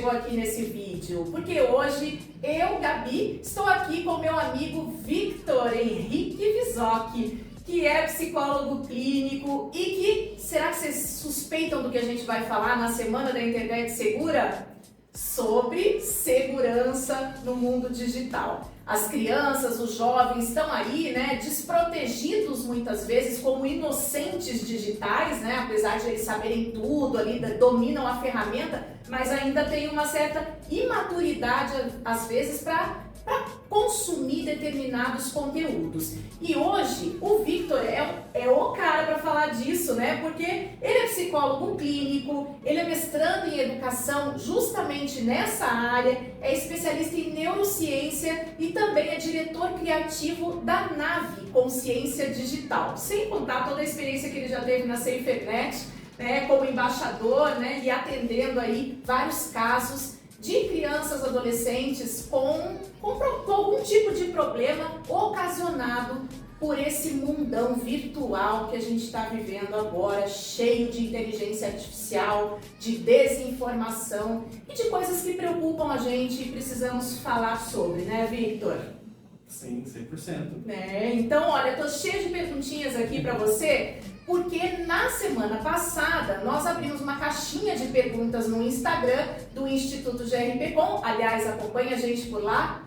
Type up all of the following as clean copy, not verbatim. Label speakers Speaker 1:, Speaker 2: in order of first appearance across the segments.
Speaker 1: chegou aqui nesse vídeo? Porque hoje eu, Gabi, estou aqui com meu amigo Victor Henrique Visoc, que é psicólogo clínico e que, será que vocês suspeitam do que a gente vai falar na Semana da Internet Segura? Sobre segurança no mundo digital. As crianças, os jovens estão aí, né, desprotegidos muitas vezes como inocentes digitais, né, apesar de eles saberem tudo ali, dominam a ferramenta, mas ainda tem uma certa imaturidade às vezes para consumir determinados conteúdos. E hoje o Victor é o cara para falar disso, né? Porque ele é psicólogo clínico, ele é mestrando em educação justamente nessa área, é especialista em neurociência e também é diretor criativo da Nave Consciência Digital. Sem contar toda a experiência que ele já teve na SaferNet, né, como embaixador, né, e atendendo aí vários casos de crianças, adolescentes com algum tipo de problema ocasionado por esse mundão virtual que a gente está vivendo agora, cheio de inteligência artificial, de desinformação e de coisas que preocupam a gente e precisamos falar sobre, né, Victor?
Speaker 2: Sim, 100%.
Speaker 1: Então, olha, eu tô cheia de perguntinhas aqui para você, porque na semana passada nós abrimos uma caixinha de perguntas no Instagram do Instituto GRPcom, aliás, acompanha a gente por lá,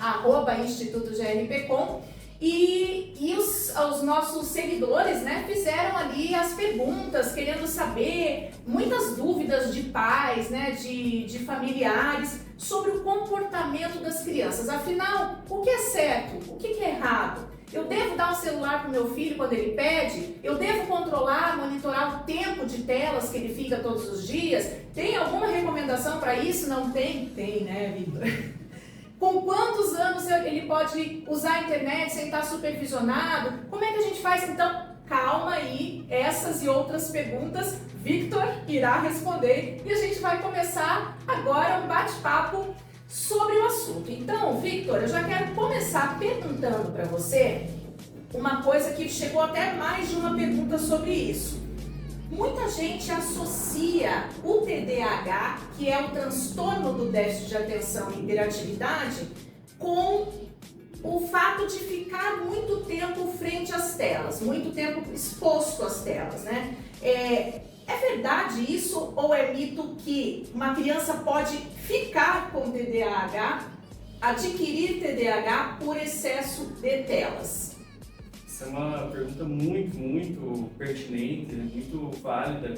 Speaker 1: @Instituto GRPcom, e os nossos seguidores, né, fizeram ali as perguntas, querendo saber, muitas dúvidas de pais, né, de familiares, sobre o comportamento das crianças. Afinal, o que é certo? O que é errado? Eu devo dar um celular para o meu filho quando ele pede? Eu devo controlar, monitorar o tempo de telas que ele fica todos os dias? Tem alguma recomendação para isso? Não tem? Tem, né, Victor? Com quantos anos ele pode usar a internet sem estar supervisionado? Como é que a gente faz então? Calma aí, essas e outras perguntas Victor irá responder e a gente vai começar agora um bate-papo sobre o assunto. Então, Victor, eu já quero começar perguntando para você uma coisa que chegou até mais de uma pergunta sobre isso. Muita gente associa o TDAH, que é o transtorno do déficit de atenção e hiperatividade, com o fato de ficar muito tempo frente às telas, muito tempo exposto às telas, né? É verdade isso ou é mito que uma criança pode ficar com TDAH, adquirir TDAH por excesso de telas?
Speaker 2: Essa é uma pergunta muito pertinente, né? Muito válida,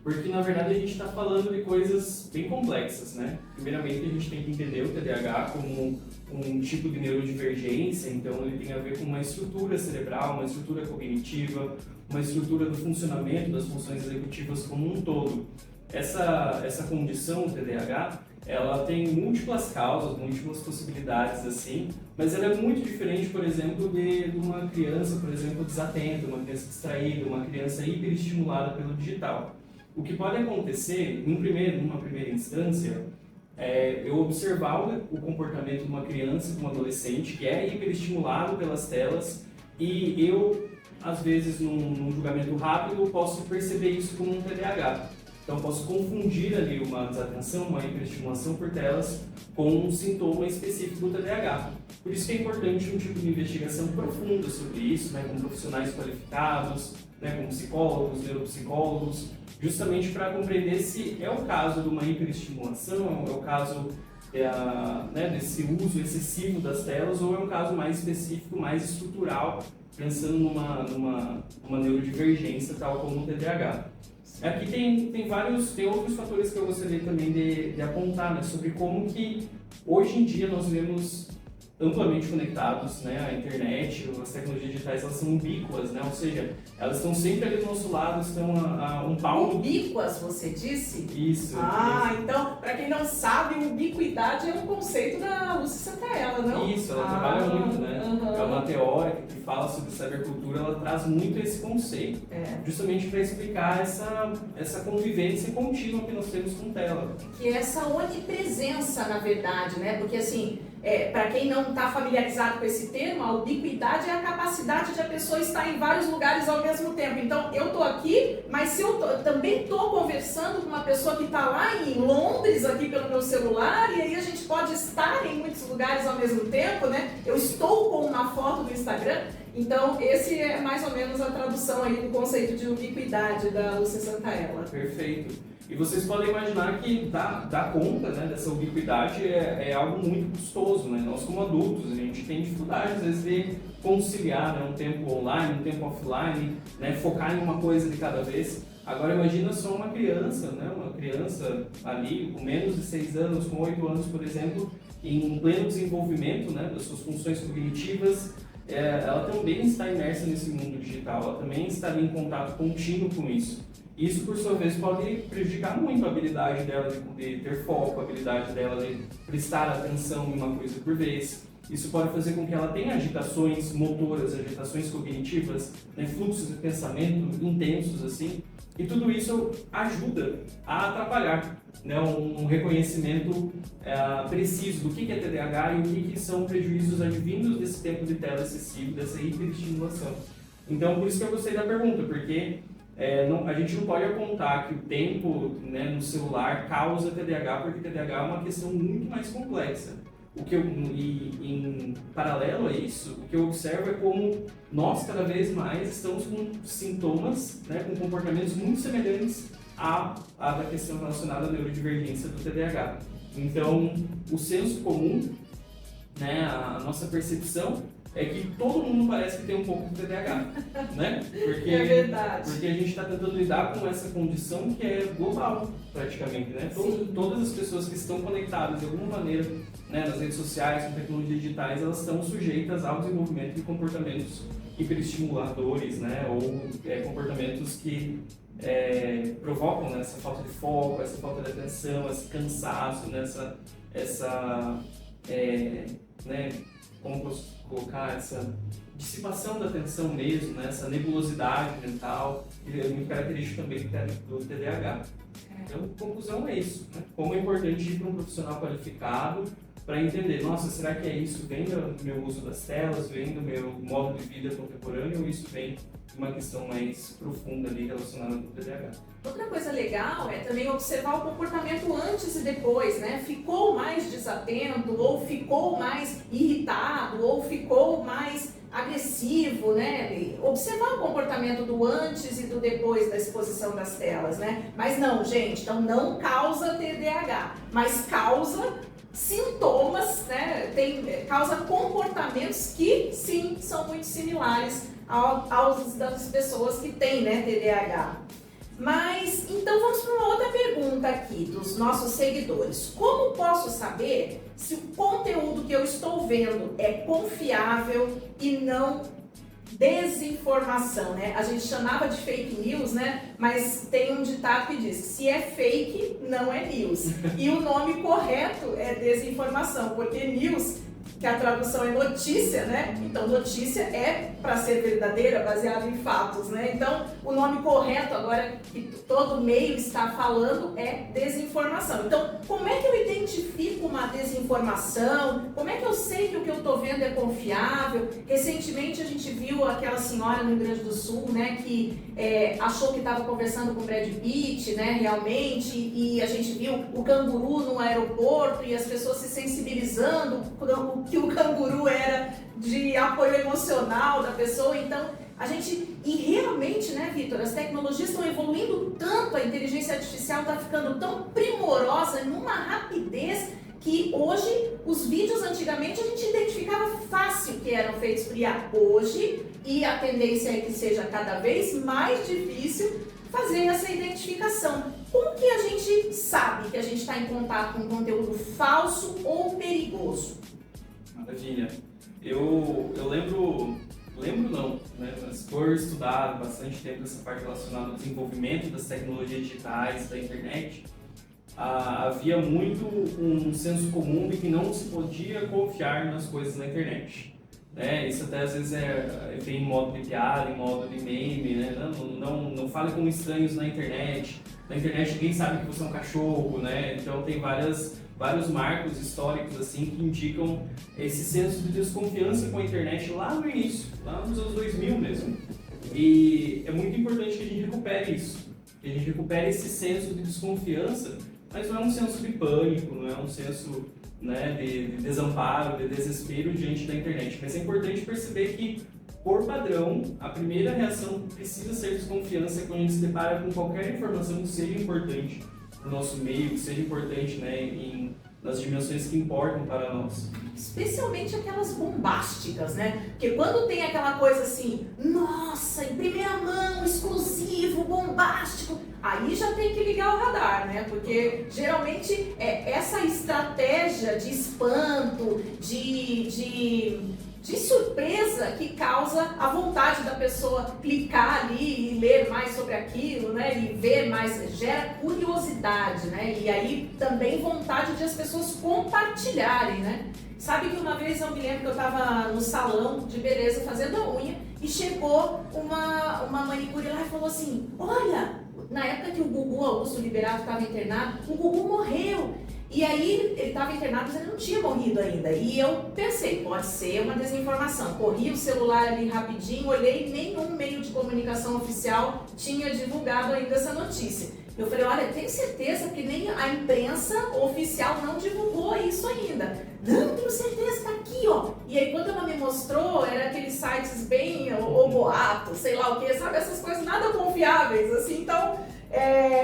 Speaker 2: porque na verdade a gente está falando de coisas bem complexas, né? Primeiramente a gente tem que entender o TDAH como um tipo de neurodivergência, então ele tem a ver com uma estrutura cerebral, uma estrutura cognitiva, uma estrutura do funcionamento das funções executivas como um todo. Essa condição, o TDAH, ela tem múltiplas causas, múltiplas possibilidades assim, mas ela é muito diferente, por exemplo, de uma criança, por exemplo, desatenta, uma criança distraída, uma criança hiperestimulada pelo digital. O que pode acontecer, numa primeira instância, é eu observar o comportamento de uma criança, de um adolescente que é hiperestimulado pelas telas e eu, às vezes, num julgamento rápido, posso perceber isso como um TDAH. Então, posso confundir ali uma desatenção, uma hiperestimulação por telas com um sintoma específico do TDAH. Por isso que é importante um tipo de investigação profunda sobre isso, né, com profissionais qualificados, né, com psicólogos, neuropsicólogos, justamente para compreender se é o caso de uma hiperestimulação, é o caso né, desse uso excessivo das telas, ou é um caso mais específico, mais estrutural, pensando numa neurodivergência, tal como o TDAH. Aqui tem outros fatores que eu gostaria também de apontar, né, sobre como que hoje em dia nós vivemos amplamente conectados, né, a internet, as tecnologias digitais, elas são ubíquas, né, ou seja, elas estão sempre ali do nosso lado, estão a um palmo.
Speaker 1: Ubíquas, você disse?
Speaker 2: Isso.
Speaker 1: Então, para quem não sabe, ubiquidade é um conceito da Lúcia Santaella, não?
Speaker 2: Isso, ela trabalha muito, né? É uma teórica que fala sobre cybercultura, ela traz muito esse conceito, justamente para explicar essa convivência contínua que nós temos com tela.
Speaker 1: Que é essa onipresença, na verdade, né? Porque assim, para quem não está familiarizado com esse termo, a ubiquidade é a capacidade de a pessoa estar em vários lugares ao mesmo tempo. Então, eu estou aqui, mas se eu também estou conversando com uma pessoa que está lá em Londres, aqui pelo meu celular, e aí a gente pode estar em muitos lugares ao mesmo tempo, né? Eu estou com uma foto no Instagram. Então, esse é mais ou menos a tradução aí do conceito de ubiquidade da Lúcia Santaella.
Speaker 2: Perfeito. E vocês podem imaginar que dar conta, né, dessa ubiquidade é algo muito custoso, né? Nós como adultos, a gente tem dificuldade às vezes de conciliar, né, um tempo online, um tempo offline, né, focar em uma coisa de cada vez. Agora imagina só uma criança, né, uma criança ali com menos de 6 anos, com 8 anos, por exemplo, em pleno desenvolvimento, né, das suas funções cognitivas, ela também está imersa nesse mundo digital, ela também está ali em contato contínuo com isso. Isso, por sua vez, pode prejudicar muito a habilidade dela de ter foco, a habilidade dela de prestar atenção em uma coisa por vez. Isso pode fazer com que ela tenha agitações motoras, agitações cognitivas, né, fluxos de pensamento intensos, assim. E tudo isso ajuda a atrapalhar, né, um reconhecimento preciso do que é TDAH e o que são prejuízos advindos desse tempo de tela excessivo, dessa hiperestimulação. Então, por isso que eu gostei da pergunta, porque a gente não pode apontar que o tempo, né, no celular causa TDAH, porque TDAH é uma questão muito mais complexa. Em paralelo a isso, o que eu observo é como nós cada vez mais estamos com sintomas, né, com comportamentos muito semelhantes à da questão relacionada à neurodivergência do TDAH. Então, o senso comum, né, a nossa percepção é que todo mundo parece que tem um pouco de TDAH, né? Porque,
Speaker 1: é verdade.
Speaker 2: Porque a gente está tentando lidar com essa condição que é global, praticamente, né? Todas as pessoas que estão conectadas de alguma maneira, né, nas redes sociais, com tecnologias digitais, elas estão sujeitas ao desenvolvimento de comportamentos hiperestimuladores, né? Ou comportamentos que provocam, né, essa falta de foco, essa falta de atenção, esse cansaço, né, né, como posso colocar, essa dissipação da atenção mesmo, né? Essa nebulosidade mental, que é muito característico também do TDAH. Então, a conclusão é isso, né? Como é importante ir para um profissional qualificado para entender, nossa, será que isso vem do meu uso das telas, vem do meu modo de vida contemporâneo, ou isso vem de uma questão mais profunda ali relacionada com o TDAH?
Speaker 1: Outra coisa legal é também observar o comportamento antes e depois, né? Ficou mais desatento, ou ficou mais irritado, ou ficou mais agressivo, né? Observar o comportamento do antes e do depois da exposição das telas, né? Mas não, gente, então não causa TDAH, mas causa sintomas, né? Causa comportamentos que sim são muito similares aos das pessoas que têm, né, TDAH. Mas então vamos para uma outra pergunta aqui dos nossos seguidores. Como posso saber se o conteúdo que eu estou vendo é confiável e não desinformação, né? A gente chamava de fake news, né? Mas tem um ditado que diz: se é fake, não é news. E o nome correto é desinformação, porque news, que a tradução é notícia, né? Então, notícia é para ser verdadeira, baseada em fatos, né? Então, o nome correto agora, que todo meio está falando, é desinformação. Então, como é que eu identifico uma desinformação? Como é que eu sei que o que eu estou vendo é confiável? Recentemente, a gente viu aquela senhora no Rio Grande do Sul, né, que achou que estava conversando com o Brad Pitt, né, realmente, e a gente viu o canguru no aeroporto e as pessoas se sensibilizando que o canguru era de apoio emocional da pessoa. Então, e realmente, né, Vitor, as tecnologias estão evoluindo tanto, a inteligência artificial está ficando tão primorosa, numa rapidez, que hoje, os vídeos antigamente a gente identificava fácil que eram feitos por IA. Hoje, e a tendência é que seja cada vez mais difícil fazer essa identificação. Como que a gente sabe que a gente está em contato com conteúdo falso ou perigoso?
Speaker 2: Maravilha. Eu lembro não, né? Mas por estudar bastante tempo essa parte relacionada ao desenvolvimento das tecnologias digitais, da internet, havia muito um senso comum de que não se podia confiar nas coisas na internet. Né? Isso até às vezes vem em modo de piada, em modo de meme, né? Não fale com estranhos na internet. na internet ninguém sabe que você é um cachorro, né? Então tem vários marcos históricos assim que indicam esse senso de desconfiança com a internet lá no início, lá nos anos 2000 mesmo. E é muito importante que a gente recupere isso, que a gente recupere esse senso de desconfiança, mas não é um senso de pânico, não é um senso, né, de desamparo, de desespero diante da internet. Mas é importante perceber que, por padrão, a primeira reação precisa ser desconfiança quando a gente se depara com qualquer informação que seja importante para o nosso meio, que seja importante, né, nas dimensões que importam para nós.
Speaker 1: Especialmente aquelas bombásticas, né? Porque quando tem aquela coisa assim, nossa, em primeira mão, exclusivo, bombástico, aí já tem que ligar o radar, né? Porque geralmente é essa estratégia de espanto, de surpresa que causa a vontade da pessoa clicar ali e ler mais sobre aquilo, né? E ver mais, gera curiosidade, né? E aí também vontade de as pessoas compartilharem, né? Sabe que uma vez eu me lembro que eu estava no salão de beleza fazendo a unha e chegou uma manicure lá e falou assim, olha, na época que o Gugu Augusto Liberato estava internado, o Gugu morreu. E aí ele estava internado, mas ele não tinha morrido ainda. E eu pensei, pode ser uma desinformação. Corri o celular ali rapidinho, olhei, nenhum meio de comunicação oficial tinha divulgado ainda essa notícia. Eu falei, olha, tenho certeza que nem a imprensa oficial não divulgou isso ainda. Não, tenho certeza, tá aqui, ó. E aí quando ela me mostrou, era aqueles sites bem, o boato, sei lá o que, sabe? Essas coisas nada confiáveis, assim, então...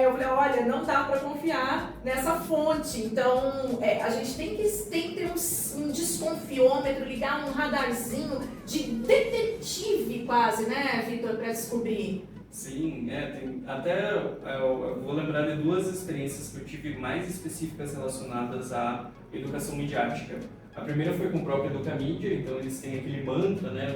Speaker 1: eu falei, olha, não dá para confiar nessa fonte, então a gente tem que ter um desconfiômetro, ligar um radarzinho de detetive quase, né, Vitor, para descobrir.
Speaker 2: Sim, eu vou lembrar de duas experiências que eu tive mais específicas relacionadas à educação midiática. A primeira foi com o próprio Educamídia, então eles têm aquele mantra, né,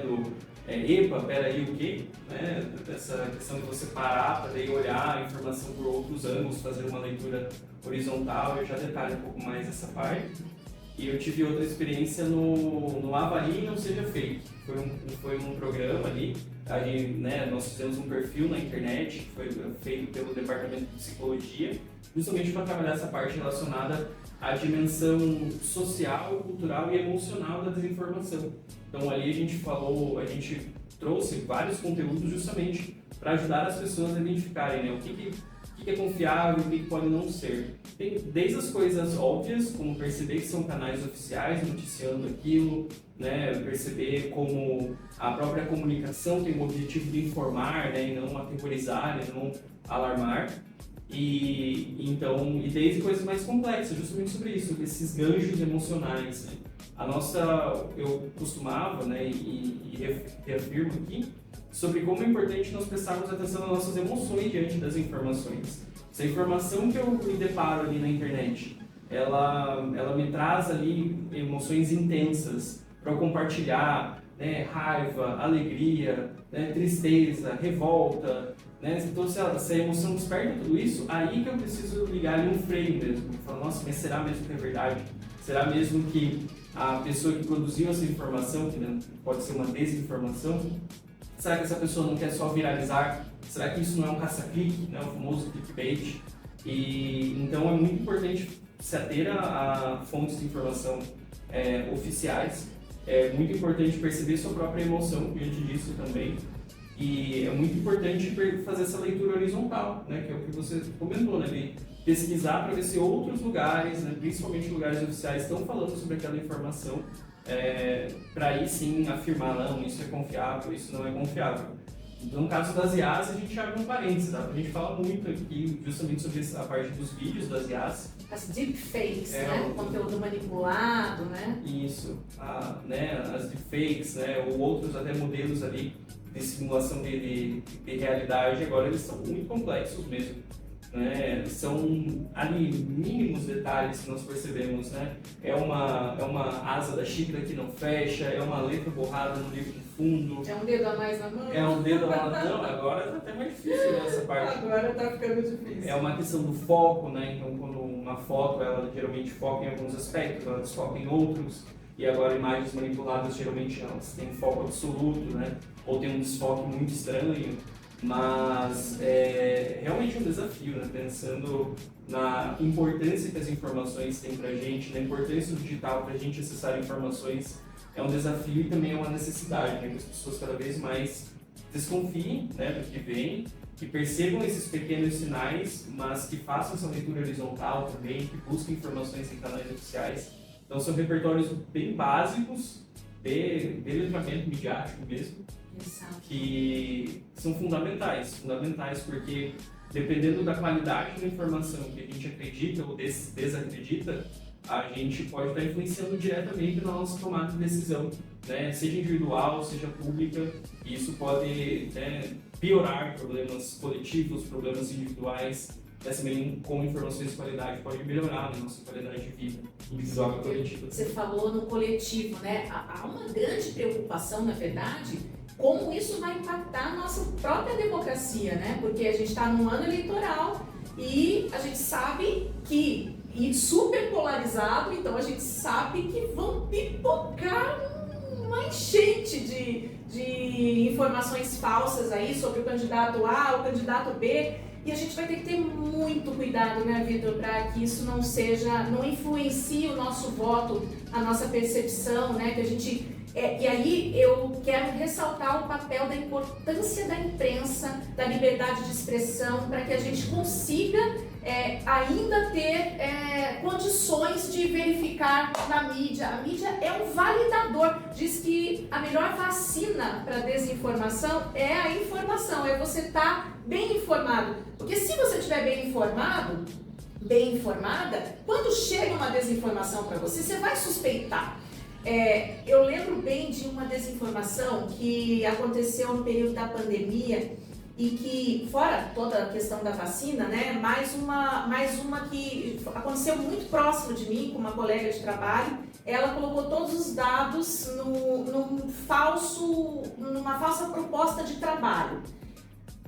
Speaker 2: epa, peraí, o quê? Né? Essa questão de você parar para daí olhar a informação por outros ângulos, fazer uma leitura horizontal, eu já detalho um pouco mais essa parte. E eu tive outra experiência no Avalie Não Seja Fake. Foi um programa ali, né, nós fizemos um perfil na internet, que foi feito pelo Departamento de Psicologia, justamente para trabalhar essa parte relacionada à dimensão social, cultural e emocional da desinformação. Então ali a gente trouxe vários conteúdos justamente para ajudar as pessoas a identificarem, né, o que é confiável e o que pode não ser. Tem desde as coisas óbvias, como perceber que são canais oficiais noticiando aquilo, né, perceber como a própria comunicação tem o objetivo de informar, né, e não aterrorizar, e não alarmar. E desde coisas mais complexas, justamente sobre isso, esses ganchos emocionais, né? Eu costumava, né, e reafirmo aqui, sobre como é importante nós prestarmos atenção nas nossas emoções diante das informações. Se a informação que eu me deparo ali na internet, ela me traz ali emoções intensas para eu compartilhar, né, raiva, alegria, né, tristeza, revolta, né? Então se a emoção desperta tudo isso, aí que eu preciso ligar ali um freio mesmo, e falar, nossa, mas será mesmo que é verdade? Será mesmo que a pessoa que produziu essa informação, que pode ser uma desinformação, será que essa pessoa não quer só viralizar? Será que isso não é um caça-clique, né? O famoso clickbait? E então é muito importante se ater a fontes de informação oficiais. É muito importante perceber sua própria emoção diante disso também. E é muito importante fazer essa leitura horizontal, né? Que é o que você comentou, né? De pesquisar para ver se outros lugares, né? Principalmente lugares oficiais, estão falando sobre aquela informação. Para aí sim afirmar, não, isso é confiável, isso não é confiável. Então, no caso das IAs, a gente abre um parênteses, tá? A gente fala muito aqui justamente sobre a parte dos vídeos das IAs.
Speaker 1: As deepfakes, né? O conteúdo manipulado, né?
Speaker 2: Isso, as deepfakes, né? Ou outros até modelos ali de simulação de realidade, agora eles são muito complexos mesmo. Né? São ali mínimos detalhes que nós percebemos, né? É uma asa da xícara que não fecha, é uma letra borrada no livro de fundo.
Speaker 1: É um dedo a mais na mão.
Speaker 2: É um dedo a mais na mão. Agora tá até mais difícil nessa parte.
Speaker 1: Agora tá ficando difícil.
Speaker 2: É uma questão do foco, né? Então quando uma foto, ela geralmente foca em alguns aspectos, ela desfoca em outros. E agora imagens manipuladas geralmente elas têm foco absoluto, né? Ou tem um desfoque muito estranho. mas é realmente um desafio, né? Pensando na importância que as informações têm para a gente, na importância do digital para a gente acessar informações, é um desafio e também é uma necessidade, né? Que as pessoas cada vez mais desconfiem, né, do que vem, que percebam esses pequenos sinais, mas que façam essa leitura horizontal também, que busquem informações em canais oficiais. Então são repertórios bem básicos de letramento midiático mesmo,
Speaker 1: Exato.
Speaker 2: que são fundamentais porque dependendo da qualidade da informação que a gente acredita ou desacredita, a gente pode estar influenciando diretamente na nossa tomada de decisão, né? Seja individual, seja pública, e isso pode, né, piorar problemas coletivos, problemas individuais, e assim com informações de qualidade pode melhorar a nossa qualidade de vida individual e coletiva.
Speaker 1: Você falou no coletivo, né? Há uma grande preocupação, na verdade, como isso vai impactar a nossa própria democracia, né? Porque a gente está num ano eleitoral e a gente sabe que, e super polarizado, então a gente sabe que vão pipocar uma enchente de informações falsas aí sobre o candidato A, o candidato B, e a gente vai ter que ter muito cuidado, né, Vitor, para que isso não influencie o nosso voto, a nossa percepção, né, que a gente... e aí eu quero ressaltar o papel da importância da imprensa, da liberdade de expressão, para que a gente consiga ainda ter condições de verificar na mídia. A mídia é um validador. Diz que a melhor vacina para desinformação é a informação, é você estar bem informado. Porque se você estiver bem informado, bem informada, quando chega uma desinformação para você, você vai suspeitar. Eu lembro bem de uma desinformação que aconteceu no período da pandemia e que, fora toda a questão da vacina, né, mais uma que aconteceu muito próximo de mim, com uma colega de trabalho. Ela colocou todos os dados numa falsa proposta de trabalho.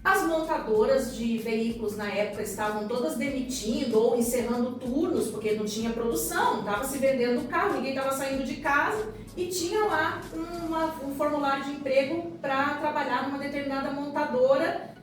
Speaker 1: As montadoras de veículos na época estavam todas demitindo ou encerrando turnos, porque não tinha produção, estava se vendendo o carro, ninguém estava saindo de casa e tinha lá um formulário de emprego para trabalhar numa determinada montadora,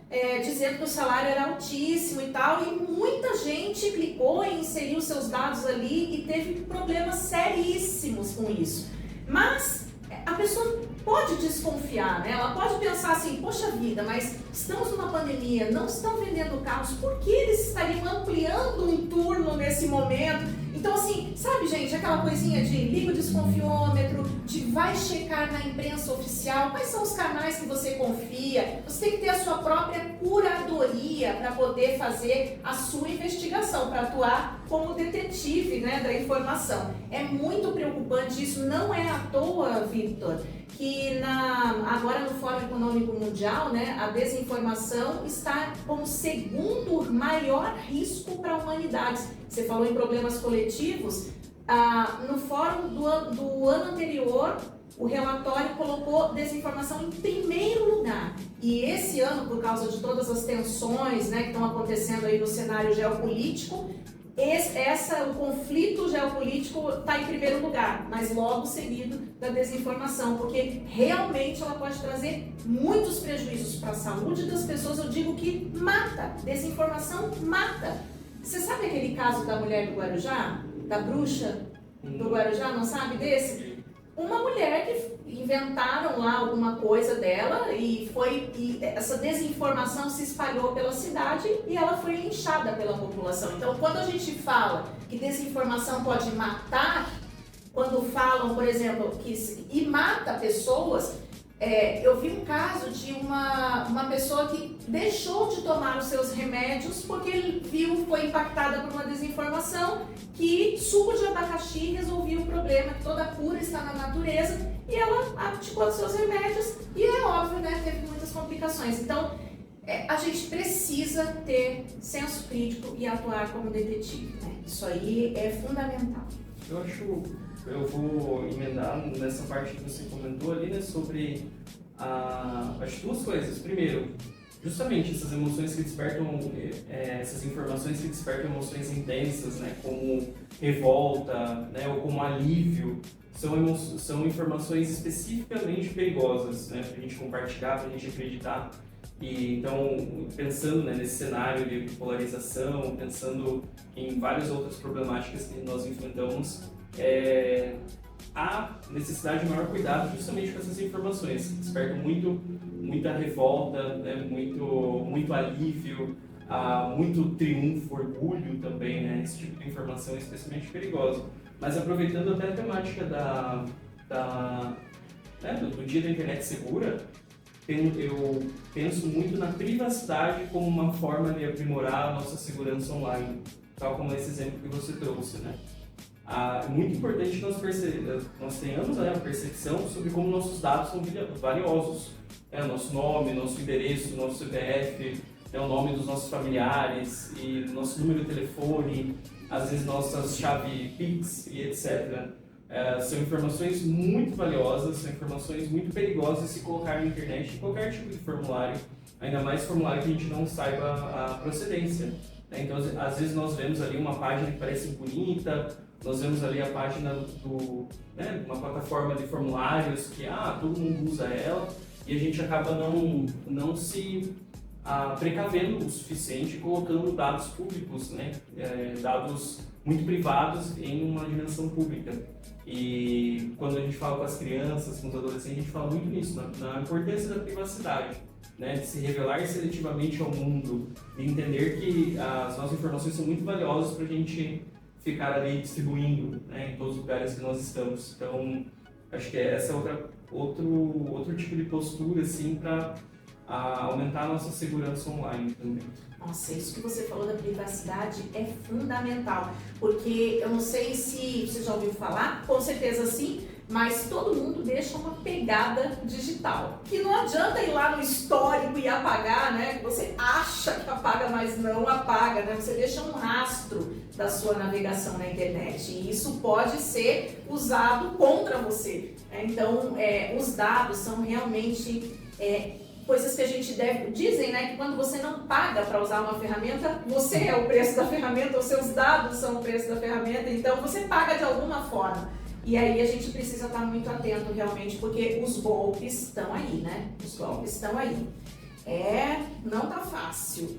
Speaker 1: dizendo que o salário era altíssimo e tal, e muita gente clicou e inseriu seus dados ali e teve problemas seríssimos com isso. Mas a pessoa pode desconfiar, né? Ela pode pensar assim, poxa vida, mas estamos numa pandemia, não estão vendendo carros, por que eles estariam ampliando um turno nesse momento? Então assim, sabe gente, aquela coisinha de liga o desconfiômetro, de vai checar na imprensa oficial, quais são os canais que você confia, você tem que ter a sua própria curadoria para poder fazer a sua investigação, para atuar como detetive, né, da informação. É muito preocupante isso, não é à toa, Vitor, que agora no Fórum Econômico Mundial, né, a desinformação está como segundo maior risco para a humanidade. Você falou em problemas coletivos, no Fórum do ano anterior, o relatório colocou desinformação em primeiro lugar. E esse ano, por causa de todas as tensões, né, que estão acontecendo aí no cenário geopolítico, o conflito geopolítico está em primeiro lugar, mas logo seguido da desinformação, porque realmente ela pode trazer muitos prejuízos para a saúde das pessoas. Eu digo que mata, desinformação mata. Você sabe aquele caso da mulher do Guarujá, da bruxa do Guarujá, não sabe desse? Uma mulher que inventaram lá alguma coisa dela e essa desinformação se espalhou pela cidade e ela foi linchada pela população. Então, quando a gente fala que desinformação pode matar, quando falam, por exemplo, e mata pessoas, eu vi um caso de uma pessoa que deixou de tomar os seus remédios porque ele foi impactada por uma desinformação que suco de abacaxi resolvia o problema, que toda a cura está na natureza, e ela abdicou dos seus remédios e é óbvio, né, teve muitas complicações. Então, a gente precisa ter senso crítico e atuar como detetive, né? Isso aí é fundamental.
Speaker 2: Eu vou emendar nessa parte que você comentou ali, né, sobre as duas coisas. Primeiro, justamente essas emoções que despertam, essas informações que despertam emoções intensas, né, como revolta, né, ou como alívio, são informações especificamente perigosas, né, para a gente compartilhar, para a gente acreditar. E então, pensando, né, nesse cenário de polarização, pensando em várias outras problemáticas que nós enfrentamos, há necessidade de maior cuidado justamente com essas informações. Despertam muita revolta, né, muito alívio, muito triunfo, orgulho também, né? Esse tipo de informação é especialmente perigosa. Mas aproveitando até a temática do Dia da Internet Segura, eu penso muito na privacidade como uma forma de aprimorar a nossa segurança online, tal como esse exemplo que você trouxe, né? É muito importante que nós tenhamos, né, a percepção sobre como nossos dados são valiosos. O nosso nome, nosso endereço, nosso CPF, o nome dos nossos familiares, e nosso número de telefone, às vezes nossas chave Pix e etc. São informações muito valiosas, são informações muito perigosas se colocar na internet em qualquer tipo de formulário, ainda mais formulário que a gente não saiba a procedência. Então, às vezes nós vemos ali uma página que parece bonita, nós vemos ali a página uma plataforma de formulários que todo mundo usa ela, e a gente acaba não se precavendo o suficiente, colocando dados públicos, né, dados muito privados em uma dimensão pública. E quando a gente fala com as crianças, com os adolescentes, a gente fala muito nisso, na importância da privacidade, né, de se revelar seletivamente ao mundo, de entender que as nossas informações são muito valiosas para a gente ficar ali distribuindo, né, em todos os lugares que nós estamos. Então, acho que essa é outro tipo de postura, assim, para aumentar a nossa segurança online também.
Speaker 1: Nossa, isso que você falou da privacidade é fundamental, porque eu não sei se você já ouviu falar, com certeza sim, mas todo mundo deixa uma pegada digital, que não adianta ir lá no histórico e apagar, né? Você acha que apaga, mas não apaga, né? Você deixa um rastro da sua navegação na internet, e isso pode ser usado contra você. Então, os dados são realmente coisas que a gente dizem, né, que quando você não paga para usar uma ferramenta, você é o preço da ferramenta, os seus dados são o preço da ferramenta, então você paga de alguma forma. E aí a gente precisa estar muito atento realmente, porque os golpes estão aí, né? Os golpes estão aí. Não tá fácil.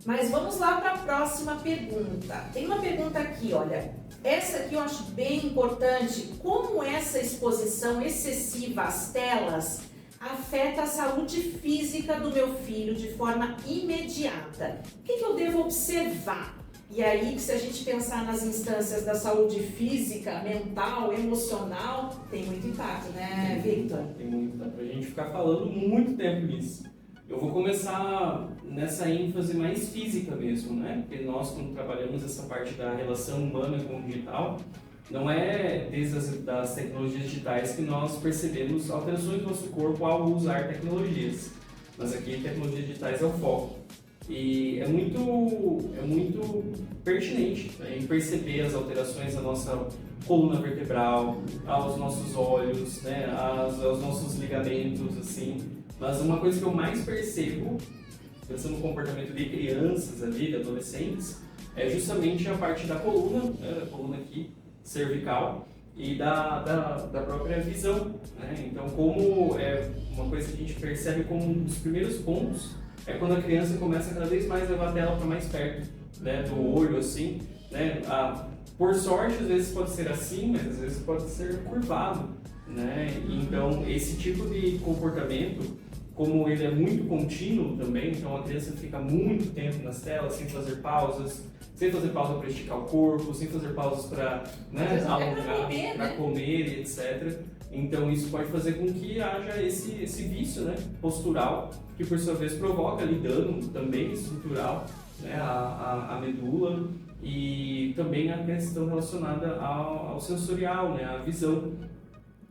Speaker 1: Mas vamos lá para a próxima pergunta. Tem uma pergunta aqui, olha. Essa aqui eu acho bem importante. Como essa exposição excessiva às telas afeta a saúde física do meu filho de forma imediata? O que eu devo observar? E aí, se a gente pensar nas instâncias da saúde física, mental, emocional, tem muito impacto, né, Victor?
Speaker 2: Tem muito, dá pra gente ficar falando muito tempo nisso. Eu vou começar nessa ênfase mais física mesmo, né? Porque nós, quando trabalhamos essa parte da relação humana com o digital, não é desde das tecnologias digitais que nós percebemos alterações do nosso corpo ao usar tecnologias. Mas aqui, tecnologias digitais é o foco. E é muito pertinente, né, em perceber as alterações da nossa coluna vertebral, aos nossos olhos, né, aos nossos ligamentos, assim. Mas uma coisa que eu mais percebo, pensando no comportamento de crianças ali, de adolescentes, é justamente a parte da coluna, né, a coluna aqui, cervical, e da própria visão, né? Então, como é uma coisa que a gente percebe como um dos primeiros pontos, é quando a criança começa cada vez mais a levar a tela para mais perto, né, do olho, assim, né? Por sorte, às vezes pode ser assim, mas às vezes pode ser curvado, né? Então, esse tipo de comportamento, como ele é muito contínuo também, então a criança fica muito tempo nas telas, sem fazer pausa para esticar o corpo, sem fazer pausas para, né, alongar, para comer e etc. Então isso pode fazer com que haja esse vício, né, postural, que por sua vez provoca ali dano também estrutural, né, à medula, e também a questão relacionada ao sensorial, né, à visão.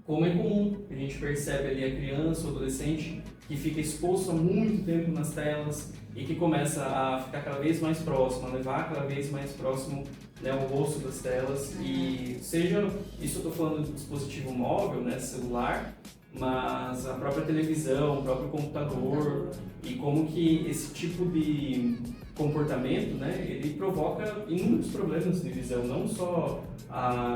Speaker 2: Como é comum, a gente percebe ali a criança ou adolescente que fica exposto há muito tempo nas telas e que começa a ficar cada vez mais próximo, a levar cada vez mais próximo, né, o rosto das telas. E seja, isso eu estou falando do dispositivo móvel, né, celular, mas a própria televisão, o próprio computador, e como que esse tipo de comportamento, né, ele provoca inúmeros problemas de visão, não só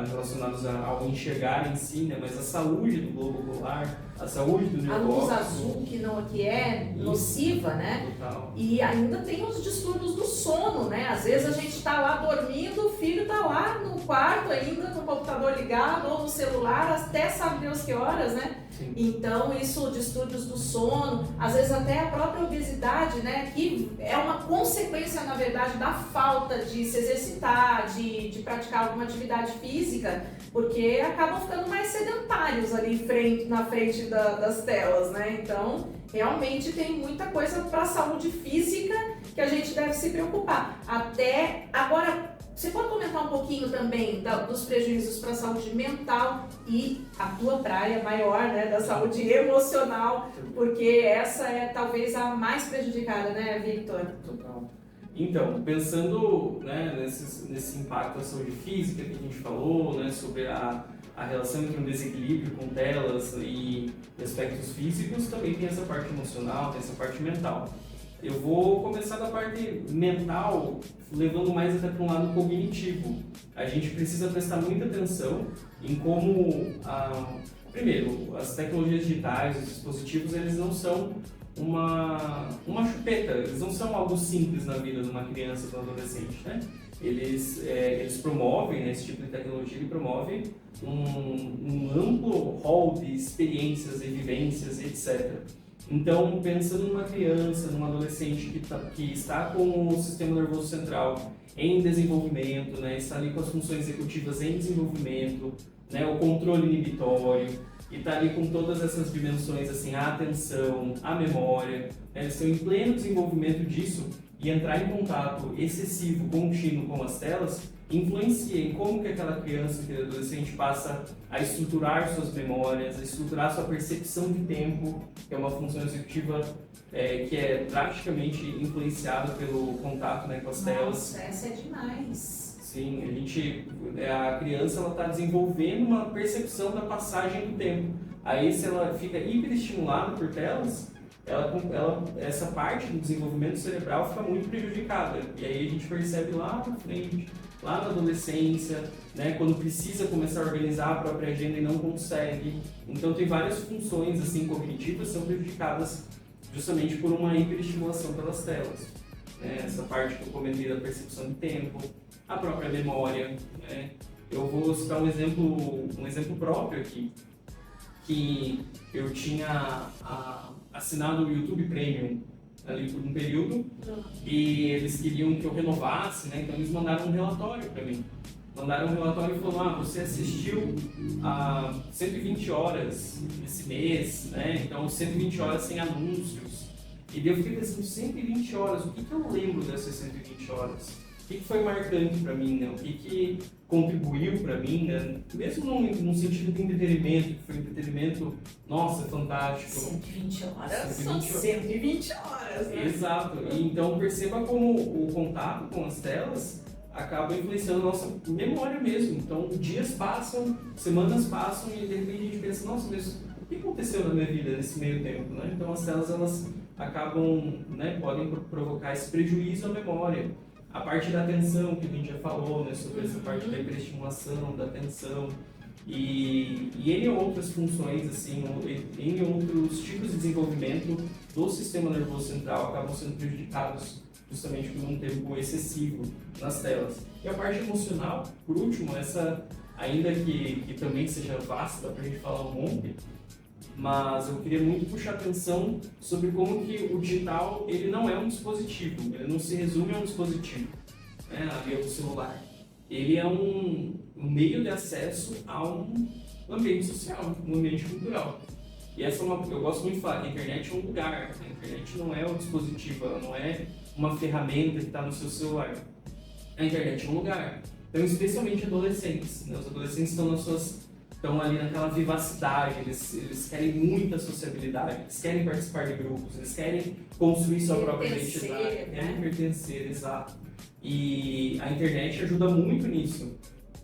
Speaker 2: relacionados ao enxergar em si, né, mas a saúde do globo ocular, a saúde do nervo
Speaker 1: A luz
Speaker 2: óptico.
Speaker 1: azul que é nociva, né?
Speaker 2: Total.
Speaker 1: E ainda tem os distúrbios do sono, né? Às vezes a gente tá lá dormindo, o filho tá lá no quarto ainda, com o computador ligado ou no celular, até sabe Deus que horas, né?
Speaker 2: Sim.
Speaker 1: Então isso, distúrbios do sono, às vezes até a própria obesidade, né? Que é uma consequência, na verdade, da falta de se exercitar, de praticar alguma atividade física, porque acabam ficando mais sedentários ali na frente das telas, né? Então, realmente tem muita coisa para a saúde física que a gente deve se preocupar. Até agora, você pode comentar um pouquinho também dos prejuízos para a saúde mental e a tua praia maior, né, da saúde emocional, porque essa é talvez a mais prejudicada, né, Victor?
Speaker 2: Total. Então, pensando, né, nesse impacto da saúde física que a gente falou, né, sobre a relação entre um desequilíbrio com telas e aspectos físicos, também tem essa parte emocional, tem essa parte mental. Eu vou começar da parte mental, levando mais até para um lado cognitivo. A gente precisa prestar muita atenção em como, primeiro, as tecnologias digitais, os dispositivos, eles não são uma chupeta, eles não são algo simples na vida de uma criança ou de um adolescente, né? Eles promovem, né, esse tipo de tecnologia, ele promove um amplo rol de experiências e vivências, etc. Então, pensando numa criança, num adolescente que está com o sistema nervoso central em desenvolvimento, né, está ali com as funções executivas em desenvolvimento, né, o controle inibitório, e está ali com todas essas dimensões, assim, a atenção, a memória, né, eles estão em pleno desenvolvimento disso, e entrar em contato excessivo, contínuo com as telas, influencia em como que aquela criança, aquele adolescente passa a estruturar suas memórias, a estruturar sua percepção de tempo, que é uma função executiva que é drasticamente influenciada pelo contato, né, com as telas.
Speaker 1: Nossa, essa é demais.
Speaker 2: Sim, a criança está desenvolvendo uma percepção da passagem do tempo. Aí, se ela fica hiperestimulada por telas, essa parte do desenvolvimento cerebral fica muito prejudicada. E aí a gente percebe lá na frente, lá na adolescência, né, quando precisa começar a organizar a própria agenda e não consegue. Então tem várias funções assim, cognitivas que são prejudicadas justamente por uma hiperestimulação pelas telas. Essa parte que eu comentei da percepção de tempo, a própria memória. Né? Eu vou citar um exemplo próprio aqui, que eu tinha assinado o YouTube Premium ali por um período e eles queriam que eu renovasse, né? Então eles mandaram um relatório para mim. Mandaram um relatório e falaram, você assistiu a 120 horas esse mês, né? Então 120 horas sem anúncios. E daí eu fiquei pensando, 120 horas, o que eu lembro dessas 120 horas? O que foi marcante para mim, né? O que contribuiu para mim, né? Mesmo num sentido de entretenimento, que foi um entretenimento, nossa, fantástico.
Speaker 1: 120 horas
Speaker 2: 120
Speaker 1: são 120 horas, né?
Speaker 2: Exato. E então perceba como o contato com as telas acaba influenciando a nossa memória mesmo. Então dias passam, semanas passam e de repente a gente pensa, nossa, mas o que aconteceu na minha vida nesse meio tempo, né? Então as telas, elas acabam, né, podem provocar esse prejuízo à memória. A parte da atenção, que a gente já falou, né, sobre essa parte da hiperestimulação, da atenção, e N outras funções, assim, N outros tipos de desenvolvimento do sistema nervoso central acabam sendo prejudicados justamente por um tempo excessivo nas telas. E a parte emocional, por último, essa, ainda que também seja vasta para a gente falar um monte, mas eu queria muito puxar atenção sobre como que o digital, ele não é um dispositivo, ele não se resume a um dispositivo, né, ali é o celular. Ele é um meio de acesso a um ambiente social, um ambiente cultural. E essa é eu gosto muito de falar que a internet é um lugar, a internet não é um dispositivo, ela não é uma ferramenta que está no seu celular. A internet é um lugar. Então, especialmente adolescentes, né? Os adolescentes estão ali naquela vivacidade, eles querem muita sociabilidade, eles querem participar de grupos, eles querem construir sua própria identidade, querem pertencer, exato. E a internet ajuda muito nisso,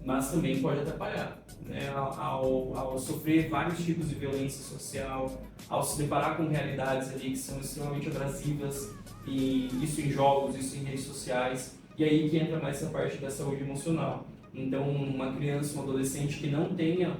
Speaker 2: mas também pode atrapalhar, né? Ao sofrer vários tipos de violência social, ao se deparar com realidades ali que são extremamente abrasivas, e isso em jogos, isso em redes sociais, e aí que entra mais essa parte da saúde emocional. Então, uma criança, um adolescente que não tenha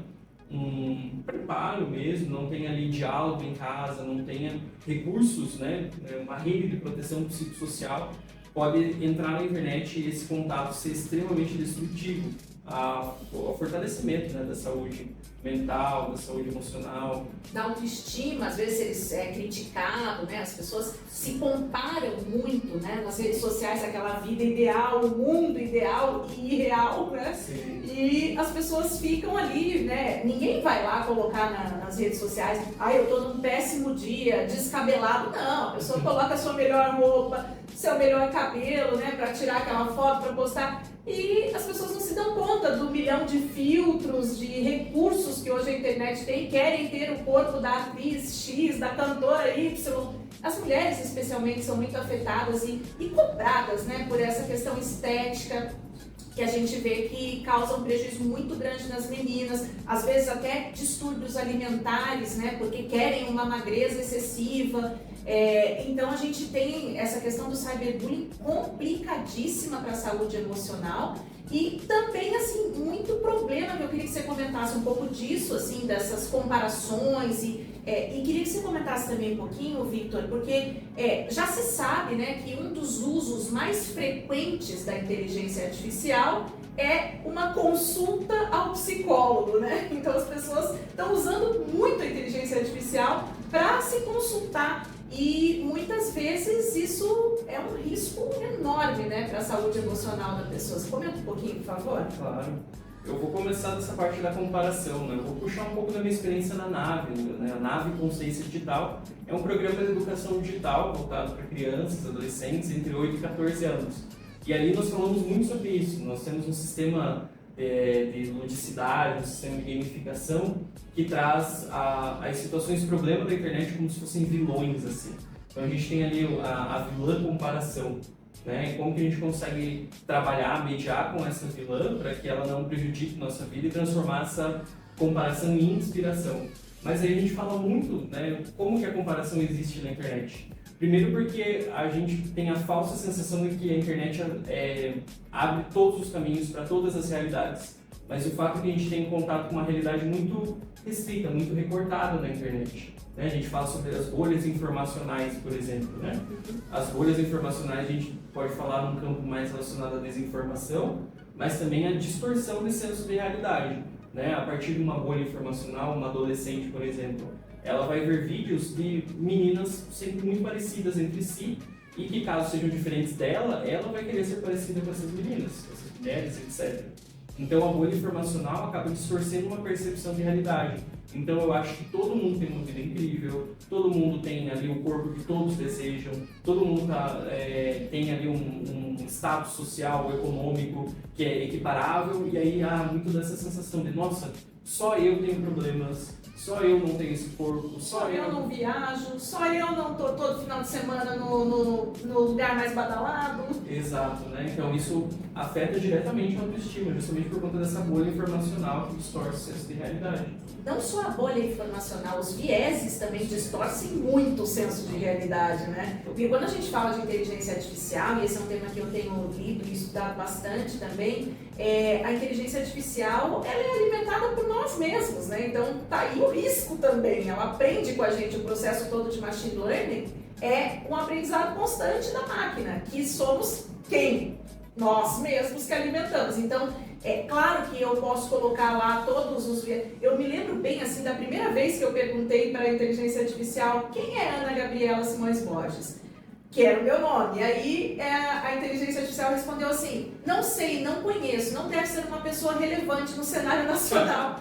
Speaker 2: um preparo mesmo, não tenha ali diálogo em casa, não tenha recursos, né, uma rede de proteção psicossocial, pode entrar na internet e esse contato ser extremamente destrutivo ao fortalecimento, né, da saúde mental, da saúde emocional.
Speaker 1: Da autoestima, às vezes é criticado, né? As pessoas se comparam muito, né? Nas redes sociais, aquela vida ideal, o mundo ideal e irreal, né?
Speaker 2: Sim.
Speaker 1: E as pessoas ficam ali, né? Ninguém vai lá colocar nas redes sociais, eu tô num péssimo dia, descabelado. Não, a pessoa coloca a sua melhor roupa, seu melhor cabelo, né? Pra tirar aquela foto, pra postar. E as pessoas não se dão conta do milhão de filtros, de recursos que hoje a internet tem, querem ter o corpo da atriz X, da cantora Y. As mulheres, especialmente, são muito afetadas e cobradas, né, por essa questão estética, que a gente vê que causa um prejuízo muito grande nas meninas, às vezes até distúrbios alimentares, né, porque querem uma magreza excessiva. Então a gente tem essa questão do cyberbullying complicadíssima para a saúde emocional e também assim muito problema, que eu queria que você comentasse um pouco disso, assim, dessas comparações e queria que você comentasse também um pouquinho, Victor, porque já se sabe, né, que um dos usos mais frequentes da inteligência artificial é uma consulta ao psicólogo, né? Então as pessoas estão usando muito a inteligência artificial para se consultar. E muitas vezes isso é um risco enorme, né, para a saúde emocional da pessoa. Você comenta um pouquinho, por favor?
Speaker 2: Claro. Eu vou começar dessa parte da comparação, né? Eu vou puxar um pouco da minha experiência na Nave, né? A Nave Consciência Digital é um programa de educação digital voltado para crianças, adolescentes entre 8 e 14 anos. E ali nós falamos muito sobre isso. Nós temos um sistema de ludicidade, um sistema de gamificação que traz as situações de problema da internet como se fossem vilões, assim. Então a gente tem ali a vilã comparação, né? E como que a gente consegue trabalhar, mediar com essa vilã para que ela não prejudique nossa vida e transformar essa comparação em inspiração. Mas aí a gente fala muito, né, como que a comparação existe na internet. Primeiro porque a gente tem a falsa sensação de que a internet abre todos os caminhos para todas as realidades. Mas o fato é que a gente tem contato com uma realidade muito restrita, muito recortada na internet. Né? A gente fala sobre as bolhas informacionais, por exemplo. Né? As bolhas informacionais a gente pode falar num campo mais relacionado à desinformação, mas também a distorção desse senso de realidade. Né? A partir de uma bolha informacional, uma adolescente, por exemplo, ela vai ver vídeos de meninas sempre muito parecidas entre si e que, caso sejam diferentes dela, ela vai querer ser parecida com essas meninas, com essas mulheres, etc. Então a bolha informacional acaba distorcendo uma percepção de realidade. Então eu acho que todo mundo tem uma vida incrível, todo mundo tem ali o corpo que todos desejam, todo mundo tem ali um status social, econômico que é equiparável, e aí há muito dessa sensação de, nossa, só eu tenho problemas, só eu não tenho esse corpo,
Speaker 1: só eu não viajo, só eu não tô todo final de semana no lugar mais badalado.
Speaker 2: Exato, né? Então isso afeta diretamente a autoestima, justamente por conta dessa bolha informacional que distorce o senso de realidade.
Speaker 1: Não só a bolha informacional, os vieses também distorcem muito o senso de realidade, né? Porque quando a gente fala de inteligência artificial, e esse é um tema que eu tenho lido e estudado bastante também, a inteligência artificial ela é alimentada por nós mesmos, né? Então tá aí o risco também, ela aprende com a gente, o processo todo de machine learning é um aprendizado constante da máquina, que somos quem? Nós mesmos que alimentamos. Então, é claro que eu posso colocar lá todos os... Eu me lembro bem, assim, da primeira vez que eu perguntei para a inteligência artificial quem é Ana Gabriela Simões Borges, que era o meu nome. E aí a inteligência artificial respondeu assim, não sei, não conheço, não deve ser uma pessoa relevante no cenário nacional.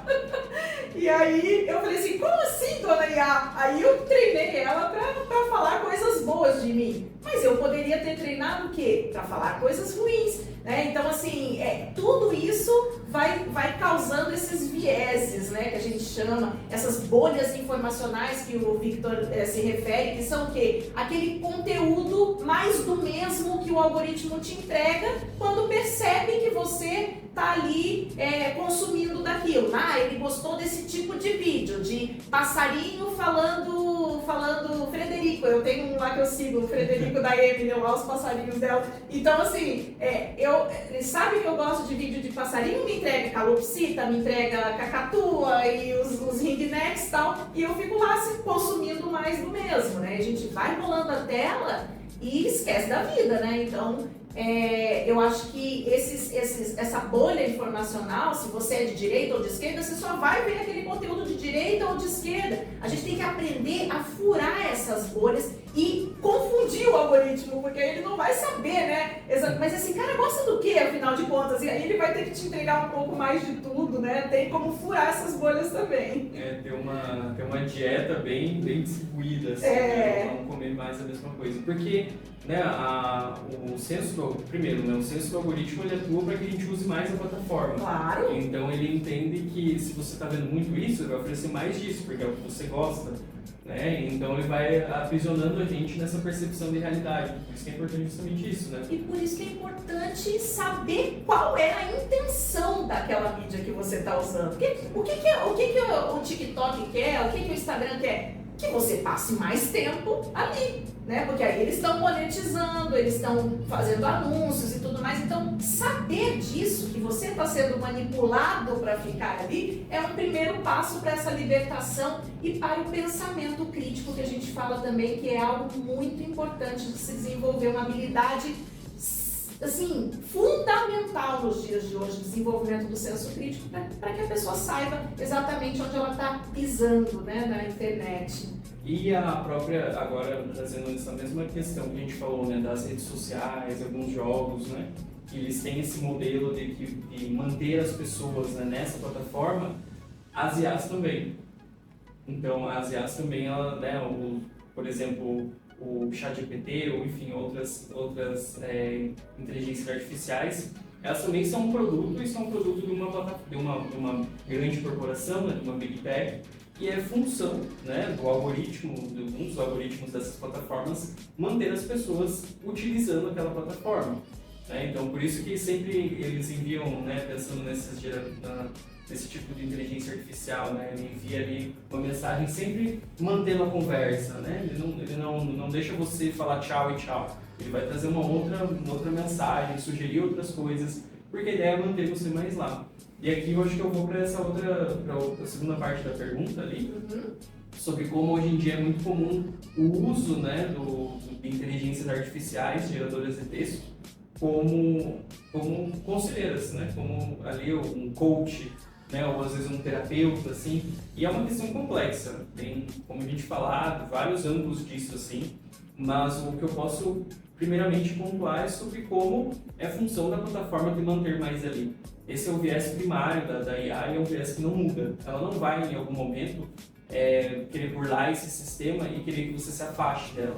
Speaker 1: E aí eu falei assim, como assim, dona Iá? Aí eu treinei ela para falar coisas boas de mim. Mas eu poderia ter treinado o quê? Para falar coisas ruins, né? Então, assim, tudo isso vai causando esses vieses, né? Que a gente chama, essas bolhas informacionais que o Victor se refere, que são o quê? Aquele conteúdo mais do mesmo que o algoritmo te entrega quando percebe que você tá ali consumindo daquilo. Ah, ele gostou desse tipo de vídeo, de passarinho falando Frederico. Eu tenho um lá que eu sigo, o Frederico da Emily, lá os passarinhos dela. Então, assim, ele sabe que eu gosto de vídeo de passarinho, me entrega calopsita, me entrega cacatua e os ringnecks e tal, e eu fico lá assim, consumindo mais do mesmo, né? A gente vai rolando a tela e esquece da vida, né? Então, eu acho que essa bolha informacional, se você é de direita ou de esquerda, você só vai ver aquele conteúdo de direita ou de esquerda. A gente tem que aprender a furar essas bolhas e confundir o algoritmo, porque ele não vai saber, né? Mas assim, cara, gosta do quê, afinal de contas? E aí ele vai ter que te entregar um pouco mais de tudo, né? Tem como furar essas bolhas também.
Speaker 2: Ter uma dieta bem distribuída, assim, né? Não comer mais a mesma coisa. Porque, né, o senso do algoritmo, ele atua para que a gente use mais a plataforma.
Speaker 1: Claro.
Speaker 2: Então ele entende que se você está vendo muito isso, ele vai oferecer mais disso, porque é o que você gosta. Né? Então ele vai aprisionando a gente nessa percepção de realidade. Por isso que é importante justamente isso, né?
Speaker 1: E por isso que é importante saber qual é a intenção daquela mídia que você está usando. Porque o que o TikTok quer, o que o Instagram quer? Que você passe mais tempo ali, né? Porque aí eles estão monetizando, eles estão fazendo anúncios e tudo mais. Então, saber disso, que você está sendo manipulado para ficar ali, é um primeiro passo para essa libertação e para o pensamento crítico, que a gente fala também, que é algo muito importante de se desenvolver, uma habilidade assim, fundamental nos dias de hoje, o desenvolvimento do senso crítico, para que a pessoa saiba exatamente onde ela está pisando, né, na internet.
Speaker 2: E a própria, agora trazendo essa mesma questão que a gente falou, né, das redes sociais, alguns jogos, né, que eles têm esse modelo de manter as pessoas, né, nessa plataforma, as IAs também. Então, as IAs também, ela, né, por exemplo, o ChatGPT ou enfim outras inteligências artificiais, elas também são um produto de uma grande corporação, né, de uma Big Tech, e é função, né, do algoritmo, um dos algoritmos dessas plataformas, manter as pessoas utilizando aquela plataforma. Né? Então, por isso que sempre eles enviam, né, pensando nesse tipo de inteligência artificial, né? Ele envia ali uma mensagem sempre mantendo a conversa, né? Ele não deixa você falar tchau e tchau. Ele vai trazer uma outra mensagem, sugerir outras coisas, porque a ideia é manter você mais lá. E aqui eu acho que eu vou para a segunda parte da pergunta ali, sobre como hoje em dia é muito comum o uso, né, de inteligências artificiais, geradoras de texto, como conselheiras, né? Como ali um coach, né, ou às vezes um terapeuta, assim, e é uma questão complexa, tem, como a gente falar, vários ângulos disso, assim, mas o que eu posso primeiramente pontuar é sobre como é função da plataforma de manter mais ali. Esse é o viés primário da IA e é um viés que não muda. Ela não vai, em algum momento, querer burlar esse sistema e querer que você se afaste dela.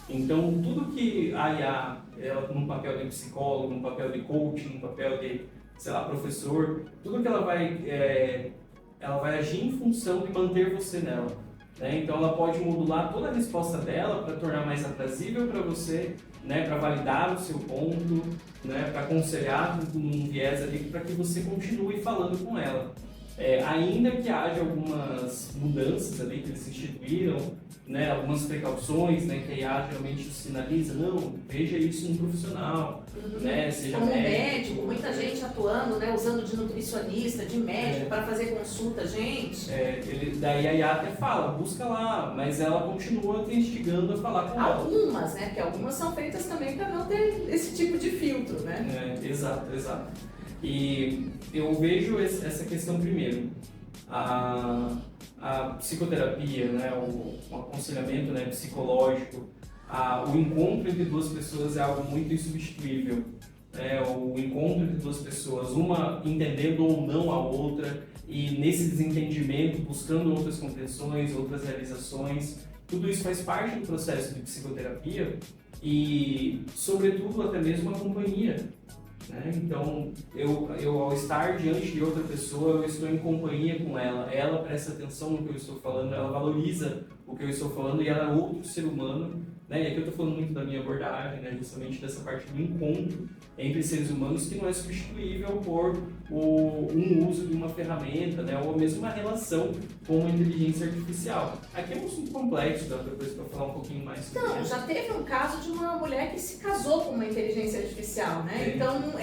Speaker 2: Então, tudo que a IA, ela, num papel de psicólogo, num papel de coach, num papel de, sei lá, professor, tudo que ela vai agir em função de manter você nela. Né? Então ela pode modular toda a resposta dela para tornar mais aprazível para você, né? Para validar o seu ponto, né? Para aconselhar com um viés ali para que você continue falando com ela. Ainda que haja algumas mudanças ali que eles instituíram, né, algumas precauções, né, que a IA geralmente sinaliza, não, veja isso num profissional, né, seja
Speaker 1: como médico, muita gente atuando, né, usando de nutricionista, de médico para fazer consulta, gente.
Speaker 2: Daí a IA até fala, busca lá, mas ela continua te instigando a falar com ela.
Speaker 1: Algumas, né, porque algumas são feitas também para não ter esse tipo de filtro, né.
Speaker 2: Exato. E eu vejo essa questão primeiro, a psicoterapia, né, o aconselhamento, né, psicológico, o encontro entre duas pessoas é algo muito insubstituível. O encontro entre duas pessoas, uma entendendo ou não a outra, e nesse desentendimento buscando outras compreensões, outras realizações, tudo isso faz parte do processo de psicoterapia e, sobretudo, até mesmo a companhia. Então, eu ao estar diante de outra pessoa, eu estou em companhia com ela. Ela presta atenção no que eu estou falando, ela valoriza o que eu estou falando e ela é outro ser humano né? E aqui eu estou falando muito da minha abordagem, né? Justamente dessa parte do encontro entre seres humanos que não é substituível por um uso de uma ferramenta, né? Ou mesmo uma relação com uma inteligência artificial. Aqui é um assunto complexo, dá depois para falar um pouquinho mais sobre
Speaker 1: Então,
Speaker 2: isso.
Speaker 1: já teve um caso de uma mulher que se casou com uma inteligência artificial, né? Então,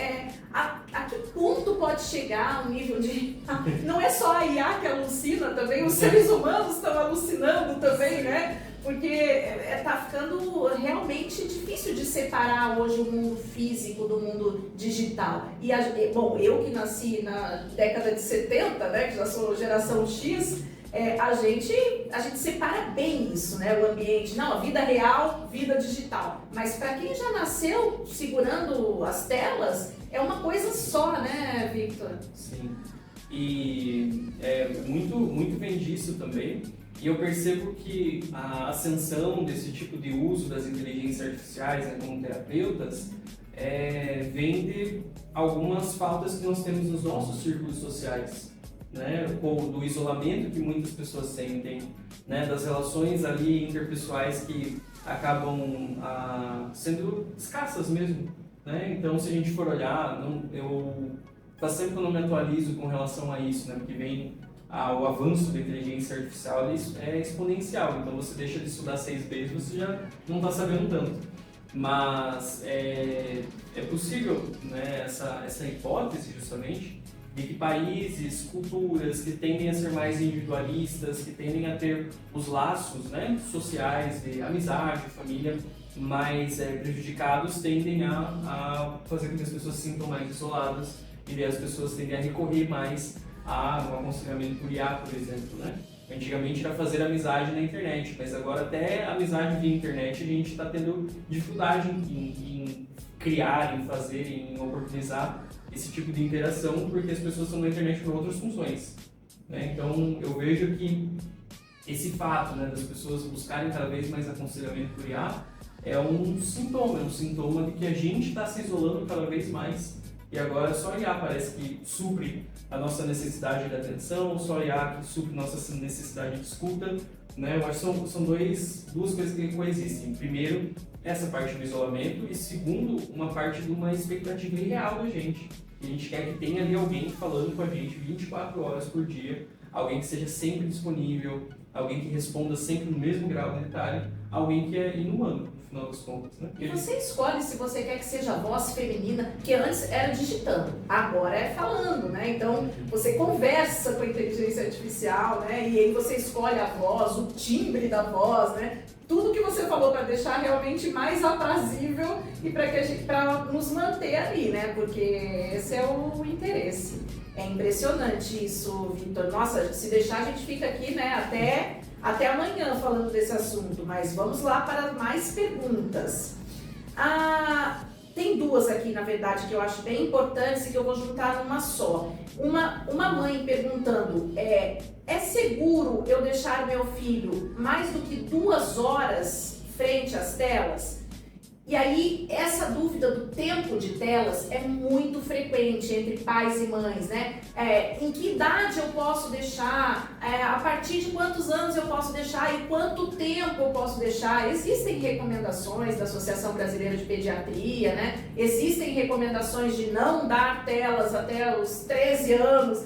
Speaker 1: a que ponto pode chegar o nível de... Não é só a IA que alucina também, os seres humanos estão alucinando também, né? Porque tá ficando realmente difícil de separar hoje o mundo físico do mundo digital. E, bom, eu que nasci na década de 70, né, que já sou geração X, a gente separa bem isso, né, o ambiente. Não, a vida real, vida digital. Mas para quem já nasceu segurando as telas, é uma coisa só, né, Victor?
Speaker 2: Sim. E muito vem disso também. E eu percebo que a ascensão desse tipo de uso das inteligências artificiais, né, como terapeutas vem de algumas faltas que nós temos nos nossos círculos sociais, né, ou do isolamento que muitas pessoas sentem, né, das relações ali interpessoais que acabam sendo escassas mesmo, né? Então, se a gente for olhar, faz tempo que eu não me atualizo com relação a isso, né, porque vem o avanço da inteligência artificial é exponencial, então você deixa de estudar 6 vezes, você já não está sabendo tanto. Mas é possível, né, essa hipótese justamente de que países, culturas que tendem a ser mais individualistas, que tendem a ter os laços, né, sociais, de amizade, família, mais prejudicados, tendem a fazer com que as pessoas se sintam mais isoladas e as pessoas tendem a recorrer mais um aconselhamento por IA, por exemplo, né? Antigamente era fazer amizade na internet, mas agora até amizade via internet a gente está tendo dificuldade em criar, em fazer, em oportunizar esse tipo de interação, porque as pessoas estão na internet por outras funções, né? Então eu vejo que esse fato, né, das pessoas buscarem cada vez mais aconselhamento por IA é um sintoma de que a gente está se isolando cada vez mais. E agora só a IA parece que supre a nossa necessidade de atenção, só a IA que supre nossa necessidade de escuta, né? Eu acho que são duas coisas que coexistem. Primeiro, essa parte do isolamento e segundo, uma parte de uma expectativa irreal da gente. A gente quer que tenha ali alguém falando com a gente 24 horas por dia, alguém que seja sempre disponível, alguém que responda sempre no mesmo grau de detalhe, alguém que é inumano, no final das contas, né?
Speaker 1: E você escolhe se você quer que seja a voz feminina, que antes era digitando, agora é falando, né? Então você conversa com a inteligência artificial, né? E aí você escolhe a voz, o timbre da voz, né? Tudo que você falou para deixar realmente mais aprazível e para nos manter ali, né? Porque esse é o interesse. É impressionante isso, Victor. Nossa, se deixar a gente fica aqui, né, até amanhã falando desse assunto, mas vamos lá para mais perguntas. Tem duas aqui, na verdade, que eu acho bem importantes e que eu vou juntar numa só. Uma mãe perguntando, é seguro eu deixar meu filho mais do que 2 horas frente às telas? E aí, essa dúvida do tempo de telas é muito frequente entre pais e mães, né? Em que idade eu posso deixar? A partir de quantos anos eu posso deixar? E quanto tempo eu posso deixar? Existem recomendações da Associação Brasileira de Pediatria, né? Existem recomendações de não dar telas até os 13 anos.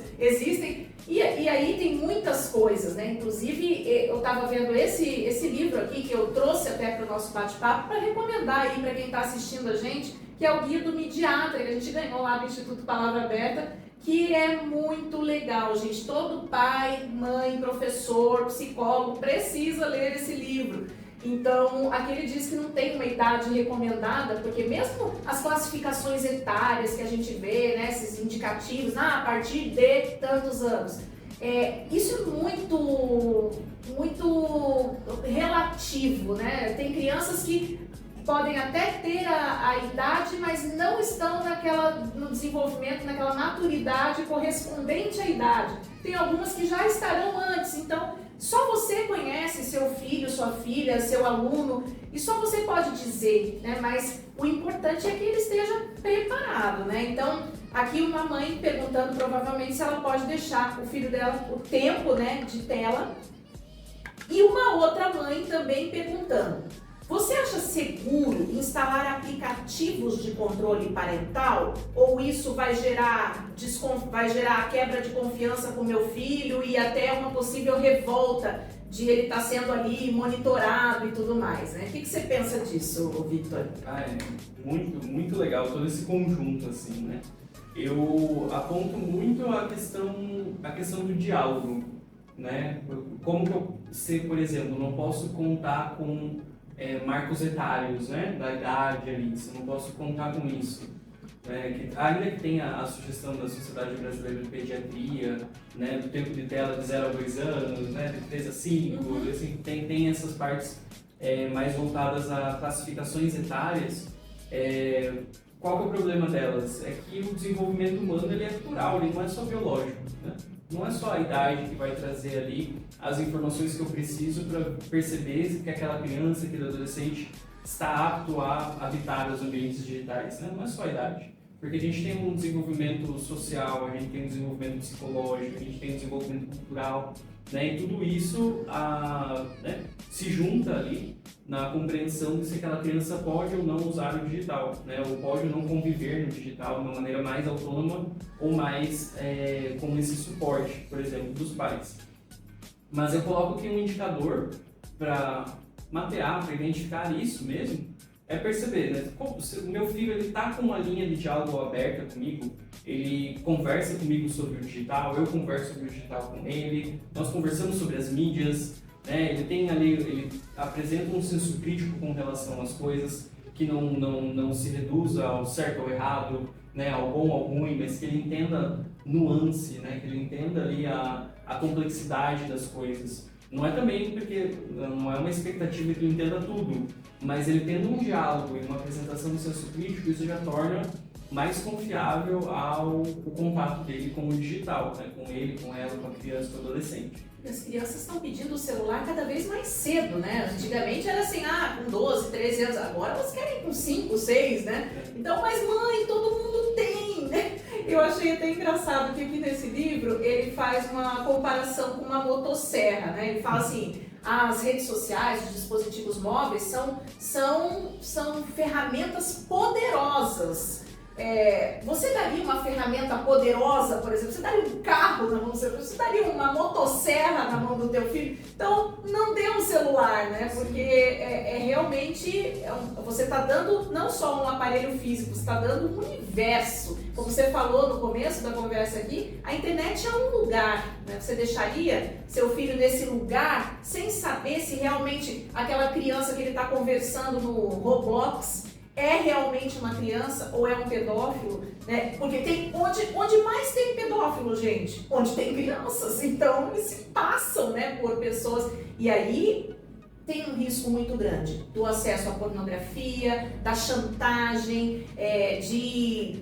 Speaker 1: E aí tem muitas coisas, né? Inclusive, eu estava vendo esse livro aqui, que eu trouxe até para o nosso bate-papo, para recomendar aí para quem está assistindo a gente, que é o Guia do Midiatra, que a gente ganhou lá do Instituto Palavra Aberta, que é muito legal, gente. Todo pai, mãe, professor, psicólogo precisa ler esse livro. Então, aqui ele diz que não tem uma idade recomendada, porque mesmo as classificações etárias que a gente vê, né, esses indicativos, a partir de tantos anos, isso é muito relativo, né? Tem crianças que podem até ter a idade, mas não estão no desenvolvimento, naquela maturidade correspondente à idade. Tem algumas que já estarão antes, então só você conhece seu filho, sua filha, seu aluno, e só você pode dizer, né? Mas o importante é que ele esteja preparado, né? Então, aqui uma mãe perguntando provavelmente se ela pode deixar o filho dela o tempo, né, de tela, e uma outra mãe também perguntando: Você acha seguro instalar aplicativos de controle parental? Ou isso vai gerar quebra de confiança com meu filho e até uma possível revolta de ele estar sendo ali monitorado e tudo mais, né? O que você pensa disso, Victor?
Speaker 2: É muito legal todo esse conjunto, assim, né? Eu aponto muito a questão do diálogo, né? Como que eu sei, por exemplo, não posso contar com marcos etários, né, da idade ali, se eu não posso contar com isso. Ainda que tenha a sugestão da Sociedade Brasileira de Pediatria, né, do tempo de tela de 0 a 2 anos, né, de 3 a 5, assim, tem essas partes mais voltadas a classificações etárias. Qual que é o problema delas? É que o desenvolvimento humano ele é plural, ele não é só biológico, né? Não é só a idade que vai trazer ali as informações que eu preciso para perceber que aquela criança, aquele adolescente está apto a habitar os ambientes digitais, né? Não é só a idade, porque a gente tem um desenvolvimento social, a gente tem um desenvolvimento psicológico, a gente tem um desenvolvimento cultural, né? E tudo isso né, se junta ali na compreensão de se aquela criança pode ou não usar o digital, né? Ou pode ou não conviver no digital de uma maneira mais autônoma ou mais com esse suporte, por exemplo, dos pais. Mas eu coloco aqui um indicador para mapear, para identificar isso mesmo, é perceber, né? O meu filho ele está com uma linha de diálogo aberta comigo, ele conversa comigo sobre o digital, eu converso sobre o digital com ele, nós conversamos sobre as mídias, né? Ele apresenta um senso crítico com relação às coisas, que não se reduza ao certo ou errado, né? Ao bom ou ao ruim, mas que ele entenda nuance, né? Que ele entenda ali a complexidade das coisas. Não é também porque não é uma expectativa que ele entenda tudo, mas ele tendo um diálogo e uma apresentação do senso crítico, isso já torna mais confiável o contato dele com o digital, né? Com ele, com ela, com a criança, com o adolescente.
Speaker 1: As crianças estão pedindo o celular cada vez mais cedo, né? Antigamente era assim, com 12, 13 anos, agora elas querem com 5, 6, né? Então, mas mãe, todo mundo tem, né? Eu achei até engraçado que aqui nesse livro ele faz uma comparação com uma motosserra, né? Ele fala assim, as redes sociais, os dispositivos móveis são ferramentas poderosas. Você daria uma ferramenta poderosa, por exemplo, você daria um carro na mão do seu filho, você daria uma motosserra na mão do teu filho? Então, não dê um celular, né? Porque realmente, você está dando não só um aparelho físico, você está dando um universo. Como você falou no começo da conversa aqui, a internet é um lugar, né? Você deixaria seu filho nesse lugar sem saber se realmente aquela criança que ele está conversando no Roblox é realmente uma criança ou é um pedófilo, né? Porque tem onde mais tem pedófilo, gente? Onde tem crianças. Então, eles se passam, né, por pessoas. E aí tem um risco muito grande do acesso à pornografia, da chantagem, de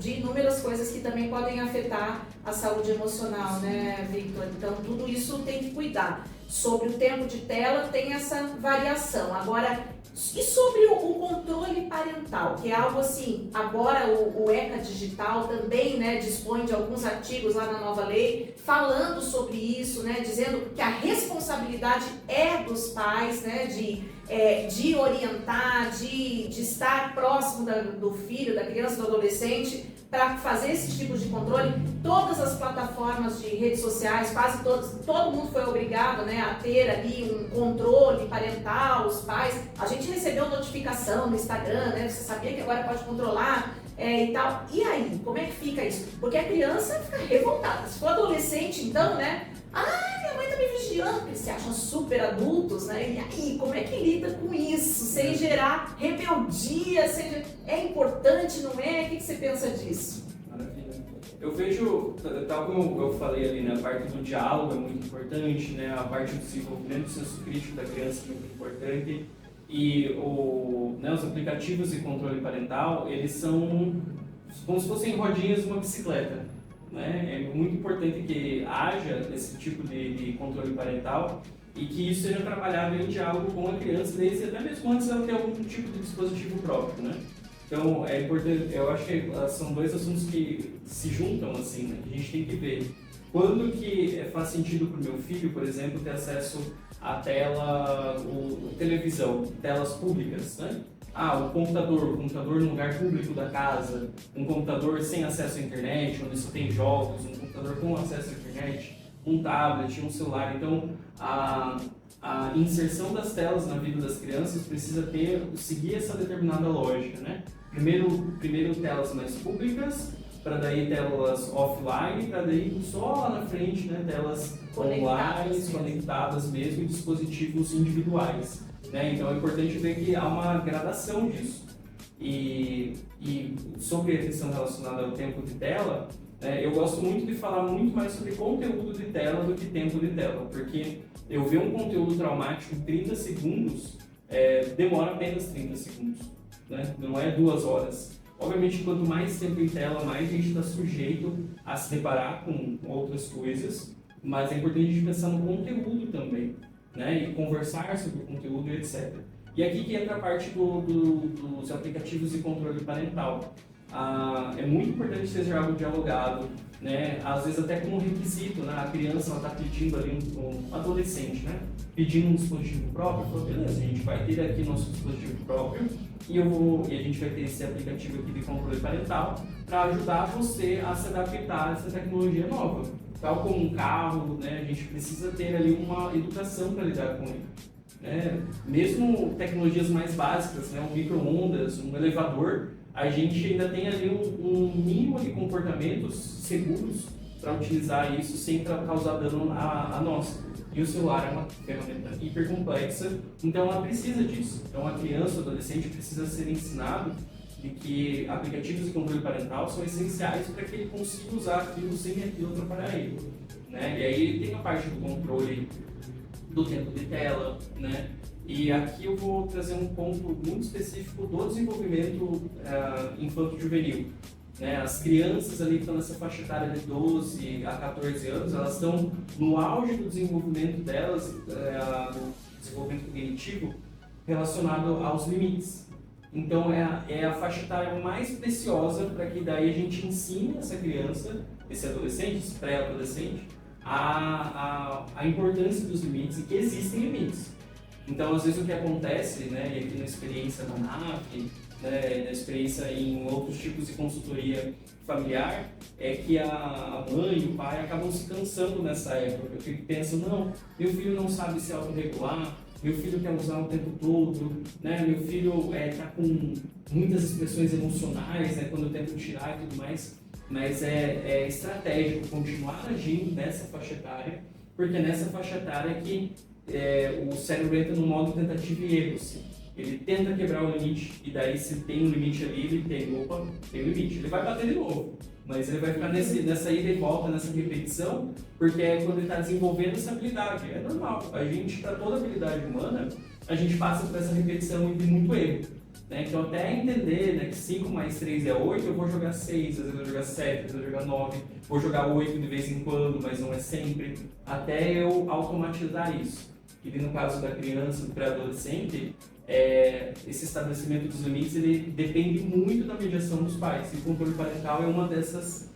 Speaker 1: inúmeras coisas que também podem afetar a saúde emocional, né, Victor? Então, tudo isso tem que cuidar. Sobre o tempo de tela, tem essa variação. Agora, e sobre o controle parental, que é algo assim, agora o ECA Digital também, né, dispõe de alguns artigos lá na nova lei falando sobre isso, né, dizendo que a responsabilidade é dos pais, né, de orientar, de estar próximo do filho, da criança, do adolescente, para fazer esses tipos de controle. Todas as plataformas de redes sociais, quase todas, todo mundo foi obrigado, né, a ter ali um controle parental, os pais. A gente recebeu notificação no Instagram, né, você sabia que agora pode controlar e tal. E aí, como é que fica isso? Porque a criança fica revoltada. Se for adolescente, então, né, minha mãe tá me vigiando, porque eles se acham super adultos, né? E aí, como é que lida com isso? Sem gerar rebeldia, é importante, não é? O que você pensa disso?
Speaker 2: Maravilha. Eu vejo, tal como eu falei ali, né, a parte do diálogo é muito importante, né? A parte do desenvolvimento do senso crítico da criança é muito importante. E os aplicativos de controle parental, eles são como se fossem rodinhas de uma bicicleta. Né? É muito importante que haja esse tipo de controle parental e que isso seja trabalhado em diálogo com a criança, desde até mesmo antes ela ter algum tipo de dispositivo próprio. Né? Então, é importante, eu acho que são dois assuntos que se juntam, assim, né? A gente tem que ver quando que faz sentido para o meu filho, por exemplo, ter acesso à tela, televisão, telas públicas, né? O computador no lugar público da casa, um computador sem acesso à internet, onde só tem jogos, um computador com acesso à internet, um tablet, um celular. Então, a inserção das telas na vida das crianças precisa seguir essa determinada lógica, né? Primeiro telas mais públicas, para daí telas offline, para daí só lá na frente, né, telas online, conectadas mesmo, em dispositivos individuais, né? Então é importante ver que há uma gradação disso. E sobre a questão relacionada ao tempo de tela, eu gosto muito de falar muito mais sobre conteúdo de tela do que tempo de tela, porque eu ver um conteúdo traumático em 30 segundos, demora apenas 30 segundos, né? Não é 2 horas. Obviamente, quanto mais tempo em tela, mais a gente está sujeito a se deparar com outras coisas, mas é importante a gente pensar no conteúdo também, né? E conversar sobre o conteúdo e etc. E aqui que entra a parte dos aplicativos de controle parental. É muito importante seja algo dialogado, né? Às vezes até como requisito, né? A criança está pedindo ali, um adolescente, né? Pedindo um dispositivo próprio, falou, beleza, a gente vai ter aqui nosso dispositivo próprio e a gente vai ter esse aplicativo aqui de controle parental para ajudar você a se adaptar a essa tecnologia nova. Tal como um carro, né? A gente precisa ter ali uma educação para lidar com ele. Mesmo tecnologias mais básicas, né? Um micro-ondas, um elevador, a gente ainda tem ali um mínimo de comportamentos seguros para utilizar isso sem causar dano a nós. E o celular é uma ferramenta hiper complexa, então ela precisa disso. Então a criança, o adolescente precisa ser ensinado de que aplicativos de controle parental são essenciais para que ele consiga usar aquilo sem aquilo atrapalhar ele, né? E aí tem a parte do controle do tempo de tela, né? E aqui eu vou trazer um ponto muito específico do desenvolvimento infanto-juvenil. Né? As crianças ali que estão nessa faixa etária de 12 a 14 anos, elas estão no auge do desenvolvimento delas, do desenvolvimento cognitivo, relacionado aos limites. Então é a faixa etária mais preciosa para que daí a gente ensine essa criança, esse adolescente, esse pré-adolescente, a importância dos limites e que existem limites. Então, às vezes o que acontece, né, e aqui na experiência da NAF, né, na experiência em outros tipos de consultoria familiar, é que a mãe e o pai acabam se cansando nessa época, porque pensam, não, meu filho não sabe se autorregular, meu filho quer usar o tempo todo, né, meu filho está com muitas expressões emocionais, né, quando eu tento tirar e tudo mais, mas é estratégico continuar agindo nessa faixa etária, porque nessa faixa etária que o cérebro entra no modo tentativa e erro, assim. Ele tenta quebrar o limite, e daí se tem um limite ali, ele tem um limite. Ele vai bater de novo, mas ele vai ficar nessa ida e volta, nessa repetição, porque é quando ele está desenvolvendo essa habilidade. É normal. A gente, para toda habilidade humana, a gente passa por essa repetição e tem muito erro. Né? Então, até entender, né, que 5 mais 3 é 8, eu vou jogar 6, às vezes eu vou jogar 7, às vezes eu vou jogar 9, vou jogar 8 de vez em quando, mas não é sempre, até eu automatizar isso. E no caso da criança, do pré-adolescente, esse estabelecimento dos limites ele depende muito da mediação dos pais. E o controle parental é uma dessas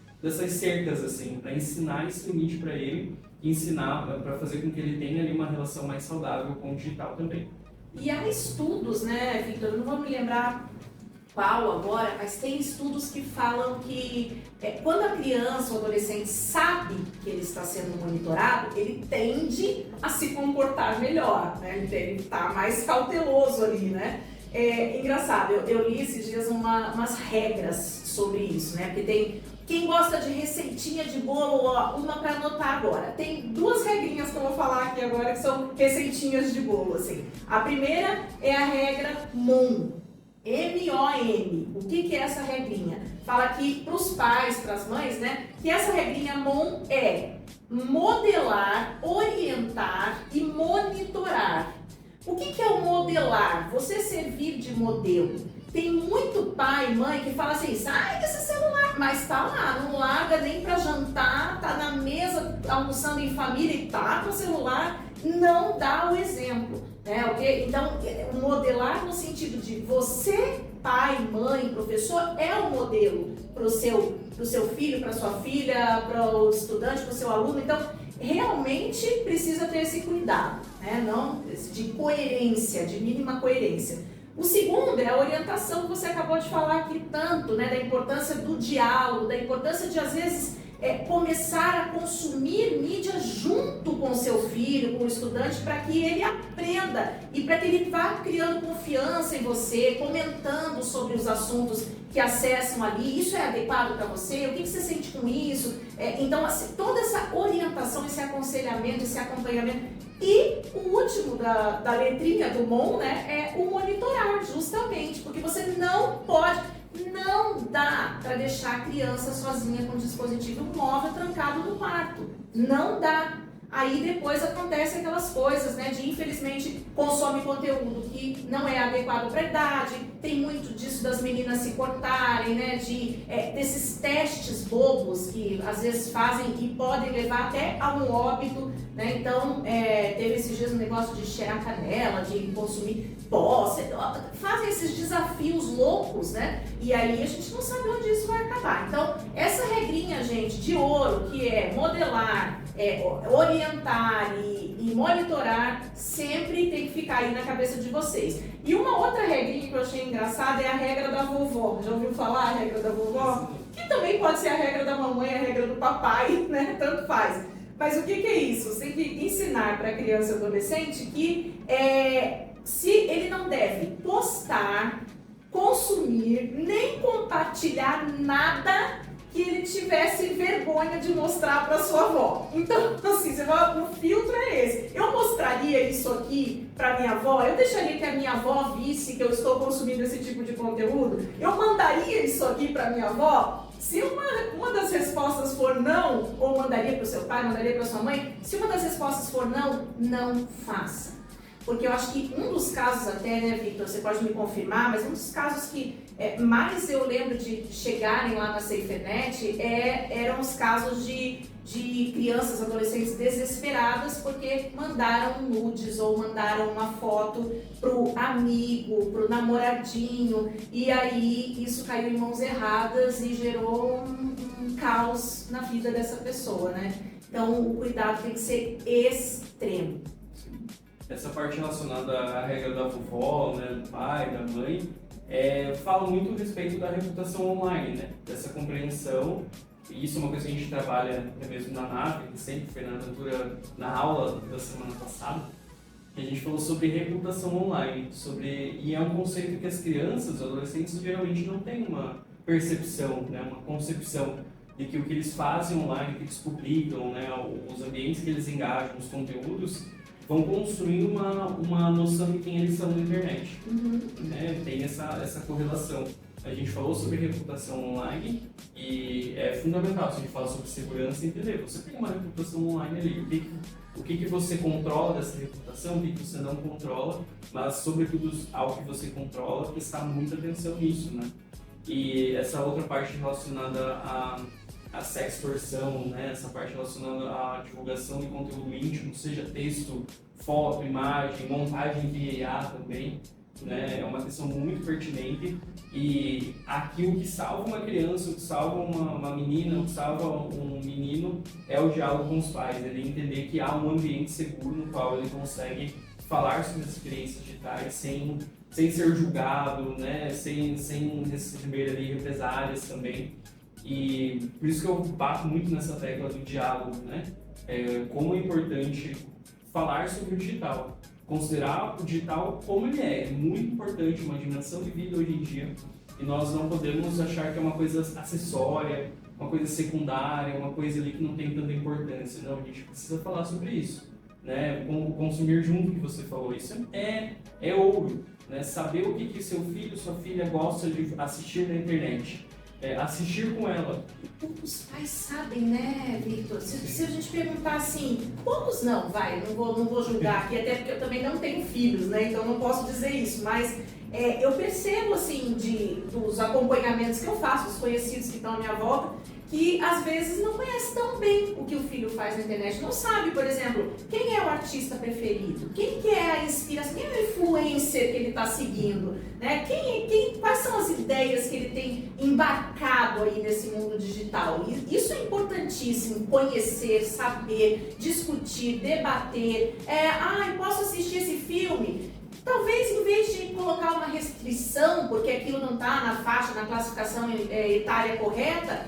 Speaker 2: cercas, assim, para ensinar esse limite para ele e ensinar para fazer com que ele tenha ali uma relação mais saudável com o digital também.
Speaker 1: E há estudos, né, Victor? Eu não vou me lembrar qual agora, mas tem estudos que falam que quando a criança ou adolescente sabe que ele está sendo monitorado, ele tende a se comportar melhor, né? Ele está mais cauteloso ali, né? Engraçado, eu li esses dias umas regras sobre isso, né? Porque tem quem gosta de receitinha de bolo, uma para anotar agora. Tem 2 regrinhas que eu vou falar aqui agora que são receitinhas de bolo, assim. A primeira é a regra MOM. M-O-M. O que é essa regrinha? Fala aqui para os pais, para as mães, né? Que essa regrinha MOM é modelar, orientar e monitorar. O que é o modelar? Você servir de modelo. Tem muito pai e mãe que fala assim, sai desse celular, mas tá lá, não larga nem pra jantar, tá na mesa almoçando em família e tá com o celular, não dá o exemplo, né? Okay? Então, modelar no sentido de você, pai, mãe, professor, é o modelo pro seu filho, para sua filha, para o estudante, para o seu aluno. Então, realmente precisa ter esse cuidado, né? Não, de coerência, de mínima coerência. O segundo é a orientação que você acabou de falar aqui tanto, né? Da importância do diálogo, da importância de, às vezes, começar a consumir mídia junto com o seu filho, com o estudante, para que ele aprenda e para que ele vá criando confiança em você, comentando sobre os assuntos que acessam ali. Isso é adequado para você? O que você sente com isso? Então, assim, toda essa orientação, esse aconselhamento, esse acompanhamento. E o último da letrinha do MON, né, é o monitorar, justamente, porque você não dá para deixar a criança sozinha com o dispositivo móvel trancado no quarto. Não dá. Aí depois acontecem aquelas coisas, né, de infelizmente consome conteúdo que não é adequado para a idade, tem muito disso das meninas se cortarem, né, desses testes bobos que às vezes fazem e podem levar até a um óbito, né, então teve esses dias um negócio de cheirar canela, de consumir pó, fazem esses desafios loucos, né, e aí a gente não sabe onde isso vai acabar. Então, essa regrinha, gente, de ouro, que é modelar, orientar e monitorar, sempre tem que ficar aí na cabeça de vocês. E uma outra regrinha que eu achei engraçada é a regra da vovó. Já ouviu falar a regra da vovó? Que também pode ser a regra da mamãe, a regra do papai, né? Tanto faz. Mas o que é isso? Você tem que ensinar para a criança e adolescente que se ele não deve postar, consumir, nem compartilhar nada que ele tivesse vergonha de mostrar para sua avó. Então, assim, você vai, o filtro é esse. Eu mostraria isso aqui para minha avó? Eu deixaria que a minha avó visse que eu estou consumindo esse tipo de conteúdo? Eu mandaria isso aqui para minha avó? Se uma das respostas for não, ou mandaria para o seu pai, mandaria para sua mãe, se uma das respostas for não, não faça. Porque eu acho que um dos casos até, né, Victor, você pode me confirmar, mas um dos casos que mais eu lembro de chegarem lá na SafeNet eram os casos de crianças, adolescentes desesperadas porque mandaram nudes ou mandaram uma foto pro amigo, pro namoradinho, e aí isso caiu em mãos erradas e gerou um caos na vida dessa pessoa, né? Então o cuidado tem que ser extremo.
Speaker 2: Essa parte relacionada à regra da vovó, né, do pai, da mãe, fala muito a respeito da reputação online, né, dessa compreensão. E isso é uma coisa que a gente trabalha até mesmo na nave, que sempre foi na aula da semana passada, que a gente falou sobre reputação online, e é um conceito que as crianças, os adolescentes, geralmente não têm uma percepção, né, uma concepção de que o que eles fazem online, o que eles publicam, né, os ambientes que eles engajam, os conteúdos, vão construindo uma noção de quem eles são na internet. Né? Tem essa correlação. A gente falou sobre reputação online e é fundamental, se a gente fala sobre segurança, entender. Você tem uma reputação online ali, o que você controla dessa reputação, o que você não controla, mas sobretudo ao que você controla, prestar muita atenção nisso, né? E essa outra parte relacionada a sextorção, né? Essa parte relacionada à divulgação de conteúdo íntimo, seja texto, foto, imagem, montagem de IA também, né? É uma questão muito pertinente e aqui o que salva uma criança, o que salva uma menina, o que salva um menino é o diálogo com os pais, ele entender que há um ambiente seguro no qual ele consegue falar sobre as experiências digitais sem ser julgado, né? sem receber ali represálias também. E por isso que eu bato muito nessa tecla do diálogo, né? Como é importante falar sobre o digital, considerar o digital como ele é muito importante, uma dimensão de vida hoje em dia, e nós não podemos achar que é uma coisa acessória, uma coisa secundária, uma coisa ali que não tem tanta importância. Não, a gente precisa falar sobre isso, né? Como consumir junto, que você falou, isso é ouro, né? Saber o que seu filho, sua filha gosta de assistir na internet. assistir com ela.
Speaker 1: Poucos pais sabem, né, Victor? Se a gente perguntar assim, poucos não, não vou julgar aqui, até porque eu também não tenho filhos, né? Então não posso dizer isso, mas eu percebo, assim, dos acompanhamentos que eu faço, os conhecidos que estão à minha volta, que às vezes não conhece tão bem o que o filho faz na internet, não sabe, por exemplo, quem é o artista preferido, quem que é a inspiração, quem é o influencer que ele está seguindo, né? Quais são as ideias que ele tem embarcado aí nesse mundo digital? E isso é importantíssimo, conhecer, saber, discutir, debater. Posso assistir esse filme? Talvez, em vez de colocar uma restrição, porque aquilo não está na faixa, na classificação etária correta,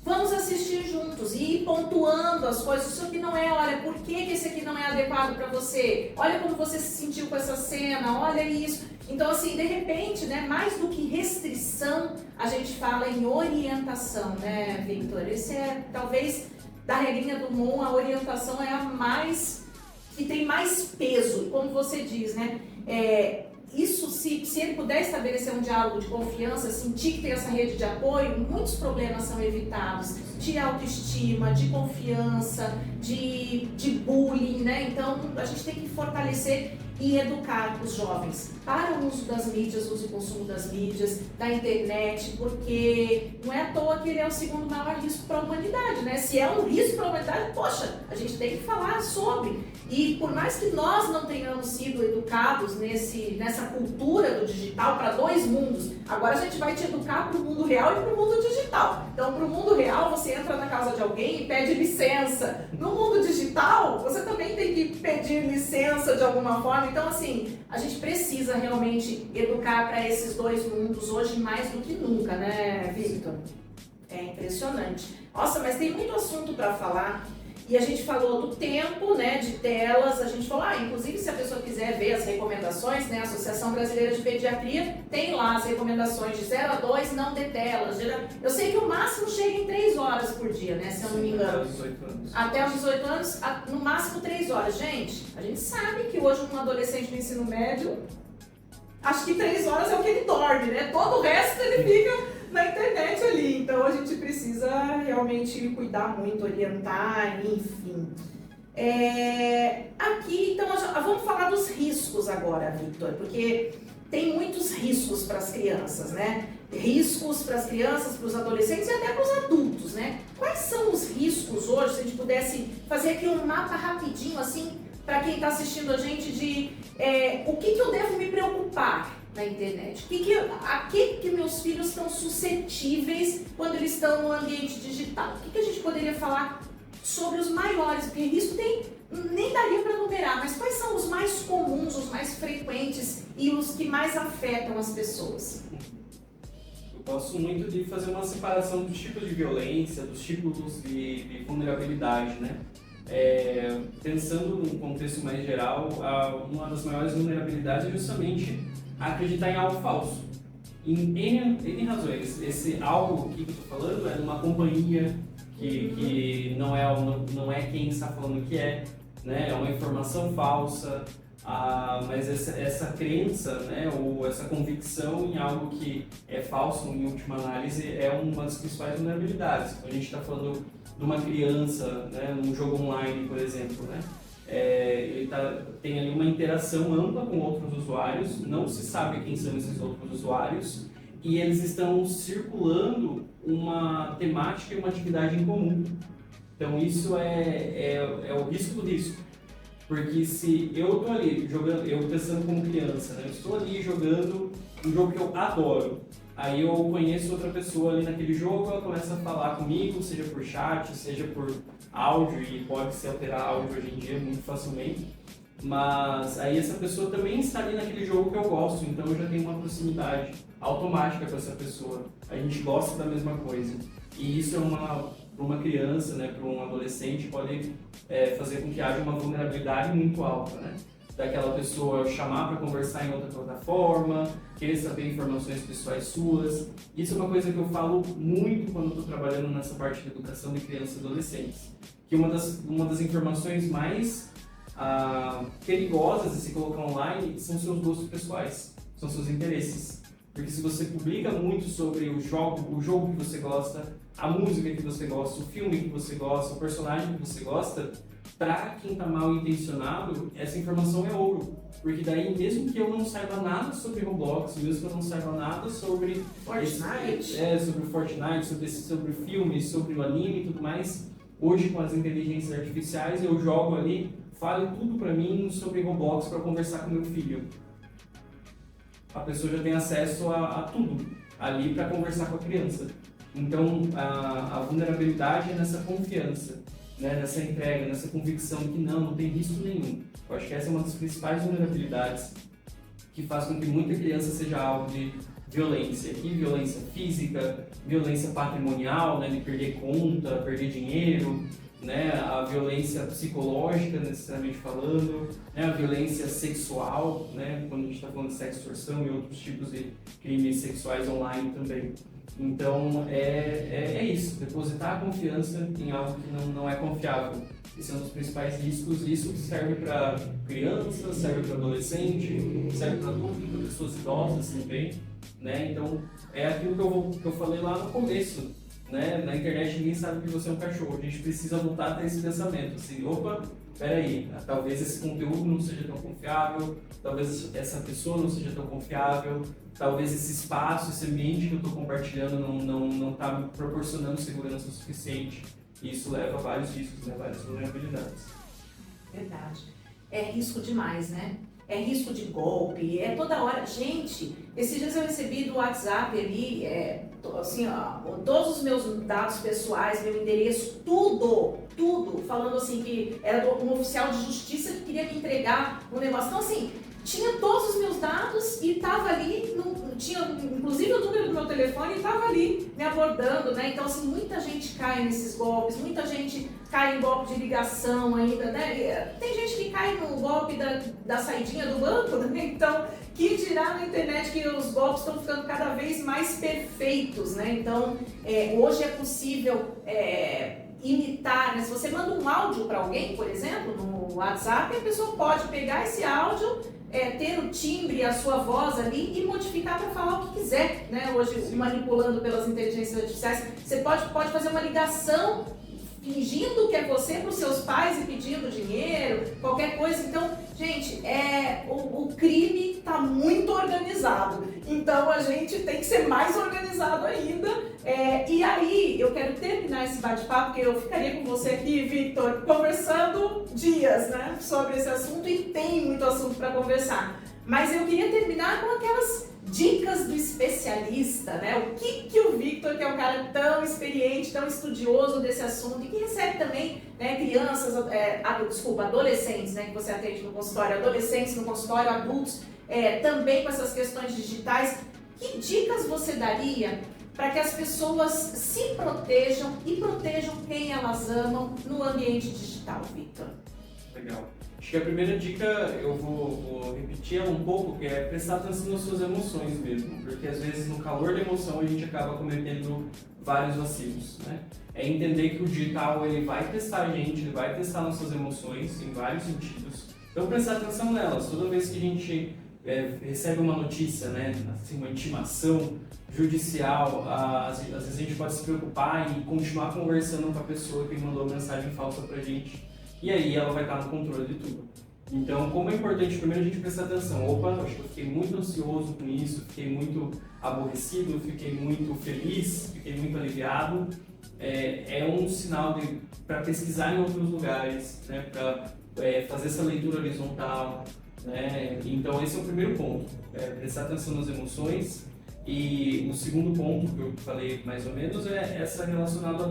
Speaker 1: vamos assistir juntos e ir pontuando as coisas. Isso aqui não é, olha, por que esse aqui não é adequado para você? Olha como você se sentiu com essa cena, olha isso. Então, assim, de repente, né, mais do que restrição, a gente fala em orientação, né, Victor? Esse é, talvez, da regrinha do MON, a orientação é a mais, que tem mais peso. Como você diz, né? Isso, se ele puder estabelecer um diálogo de confiança, sentir que tem essa rede de apoio, muitos problemas são evitados, de autoestima, de confiança, de bullying, né? Então, a gente tem que fortalecer e educar os jovens para o uso das mídias, uso e consumo das mídias, da internet, porque não é à toa que ele é o segundo maior risco para a humanidade, né? Se é um risco para a humanidade, poxa, a gente tem que falar sobre. E por mais que nós não tenhamos sido educados nessa cultura do digital para dois mundos, agora a gente vai te educar para o mundo real e para o mundo digital. Então, para o mundo real, você entra na casa de alguém e pede licença. No mundo digital, você também tem que pedir licença de alguma forma. Então, assim, a gente precisa realmente educar para esses dois mundos hoje mais do que nunca, né, Victor? É impressionante. Nossa, mas tem muito assunto para falar. E a gente falou do tempo, né, de telas, a gente falou, inclusive se a pessoa quiser ver as recomendações, né, a Associação Brasileira de Pediatria tem lá as recomendações de 0 a 2, não dê telas. Eu sei que o máximo chega em 3 horas por dia, né, se eu não me engano.
Speaker 2: Até os 18 anos.
Speaker 1: Até os 18 anos, no máximo 3 horas. Gente, a gente sabe que hoje um adolescente do ensino médio, acho que 3 horas é o que ele dorme, né, todo o resto ele fica na internet ali, então a gente precisa realmente cuidar muito, orientar, enfim. Aqui, então, vamos falar dos riscos agora, Victor, porque tem muitos riscos para as crianças, né? Riscos para as crianças, para os adolescentes e até para os adultos, né? Quais são os riscos hoje, se a gente pudesse fazer aqui um mapa rapidinho, assim, para quem está assistindo a gente, de o que eu devo me preocupar na internet? A que meus filhos estão suscetíveis quando eles estão no ambiente digital? O que a gente poderia falar sobre os maiores? Porque risco nem daria para numerar, mas quais são os mais comuns, os mais frequentes e os que mais afetam as pessoas?
Speaker 2: Eu gosto muito de fazer uma separação dos tipos de violência, dos tipos de vulnerabilidade, né? Pensando num contexto mais geral, uma das maiores vulnerabilidades é justamente acreditar em algo falso. Em N razões. Esse algo que eu estou falando é numa companhia que não é quem está falando que é, né? É uma informação falsa, mas essa crença, né, ou essa convicção em algo que é falso, em última análise, é uma das principais vulnerabilidades. Então, a gente está falando de uma criança, né, num jogo online, por exemplo, né? Ele tem ali uma interação ampla com outros usuários, não se sabe quem são esses outros usuários, e eles estão circulando uma temática e uma atividade em comum. Então isso é o risco do risco. Porque se eu estou ali jogando, eu pensando como criança, né, eu estou ali jogando um jogo que eu adoro, aí eu conheço outra pessoa ali naquele jogo, ela começa a falar comigo, seja por chat, seja por áudio, e pode-se alterar áudio hoje em dia muito facilmente, mas aí essa pessoa também está ali naquele jogo que eu gosto, então eu já tenho uma proximidade automática com essa pessoa, a gente gosta da mesma coisa, e isso para uma criança, né, para um adolescente, pode fazer com que haja uma vulnerabilidade muito alta, né? Daquela pessoa chamar para conversar em outra plataforma, querer saber informações pessoais suas. Isso é uma coisa que eu falo muito quando estou trabalhando nessa parte de educação de crianças e adolescentes. Que uma das informações mais perigosas de se colocar online são seus gostos pessoais, são seus interesses. Porque se você publica muito sobre o jogo que você gosta, a música que você gosta, o filme que você gosta, o personagem que você gosta, para quem está mal intencionado, essa informação é ouro. Porque daí, mesmo que eu não saiba nada sobre Roblox, mesmo que eu não saiba nada sobre
Speaker 1: Fortnite,
Speaker 2: sobre o Fortnite, sobre o filme, sobre o anime e tudo mais, hoje com as inteligências artificiais eu jogo ali, fale tudo para mim sobre Roblox para conversar com meu filho. A pessoa já tem acesso a tudo ali para conversar com a criança. Então, a vulnerabilidade é nessa confiança, né? Nessa entrega, nessa convicção de que não tem risco nenhum. Eu acho que essa é uma das principais vulnerabilidades que faz com que muita criança seja alvo de violência. E violência física, violência patrimonial, né? De perder conta, perder dinheiro, né? A violência psicológica, necessariamente falando, né? A violência sexual, né? Quando a gente está falando de sextorção e outros tipos de crimes sexuais online também. Então, é isso, depositar a confiança em algo que não é confiável. Esse é um dos principais riscos. Isso serve para criança, serve para adolescente, serve para adulto, para pessoas idosas também, né? Então, é aquilo que eu falei lá no começo, né? Na internet ninguém sabe que você é um cachorro. A gente precisa voltar a ter esse pensamento, assim, opa, peraí, talvez esse conteúdo não seja tão confiável, talvez essa pessoa não seja tão confiável, talvez esse espaço, esse ambiente que eu estou compartilhando não está me proporcionando segurança o suficiente. E isso leva a vários riscos, né? Várias vulnerabilidades.
Speaker 1: Verdade. É risco demais, né? É risco de golpe, é toda hora. Gente, esses dias eu recebi do WhatsApp ali, assim, ó, todos os meus dados pessoais, meu endereço, tudo, falando assim que era um oficial de justiça que queria me entregar um negócio. Então, assim, tinha todos os meus dados e estava ali, tinha inclusive o número do meu telefone e estava ali me abordando, né? Então, assim, muita gente cai nesses golpes, muita gente cai em golpe de ligação ainda, né? Tem gente que cai no golpe da saidinha do banco, né? Então, que dirá na internet que os golpes estão ficando cada vez mais perfeitos, né? Então, hoje é possível imitar, né? Se você manda um áudio para alguém, por exemplo, no WhatsApp, a pessoa pode pegar esse áudio, ter o timbre, a sua voz ali e modificar para falar o que quiser, né? Hoje, manipulando pelas inteligências artificiais, você pode fazer uma ligação fingindo que é você para os seus pais e pedindo dinheiro, qualquer coisa. Então, gente, o crime está muito organizado. Então, a gente tem que ser mais organizado ainda. E aí, eu quero terminar esse bate-papo, porque eu ficaria com você aqui, Victor, conversando dias, né, sobre esse assunto, e tem muito assunto para conversar. Mas eu queria terminar com aquelas dicas do especialista, né? O que o Victor, que é um cara tão experiente, tão estudioso desse assunto e que recebe também, né, crianças, adolescentes, né, que você atende no consultório, adolescentes no consultório, adultos, também com essas questões digitais. Que dicas você daria para que as pessoas se protejam e protejam quem elas amam no ambiente digital, Victor?
Speaker 2: Legal. Acho que a primeira dica, eu vou repetir ela um pouco, que é prestar atenção nas suas emoções mesmo, porque às vezes no calor da emoção a gente acaba cometendo vários vacilos, né? É entender que o digital ele vai testar a gente, ele vai testar nossas emoções em vários sentidos. Então prestar atenção nelas. Toda vez que a gente recebe uma notícia, né, assim, uma intimação judicial, às vezes a gente pode se preocupar e continuar conversando com a pessoa que mandou a mensagem falsa pra gente. E aí ela vai estar no controle de tudo. Então, como é importante primeiro a gente prestar atenção. Opa, acho que eu fiquei muito ansioso com isso, fiquei muito aborrecido, fiquei muito feliz, fiquei muito aliviado. É um sinal para pesquisar em outros lugares, né, para fazer essa leitura horizontal, né? Então esse é o primeiro ponto, prestar atenção nas emoções. E o segundo ponto que eu falei mais ou menos é essa relacionada a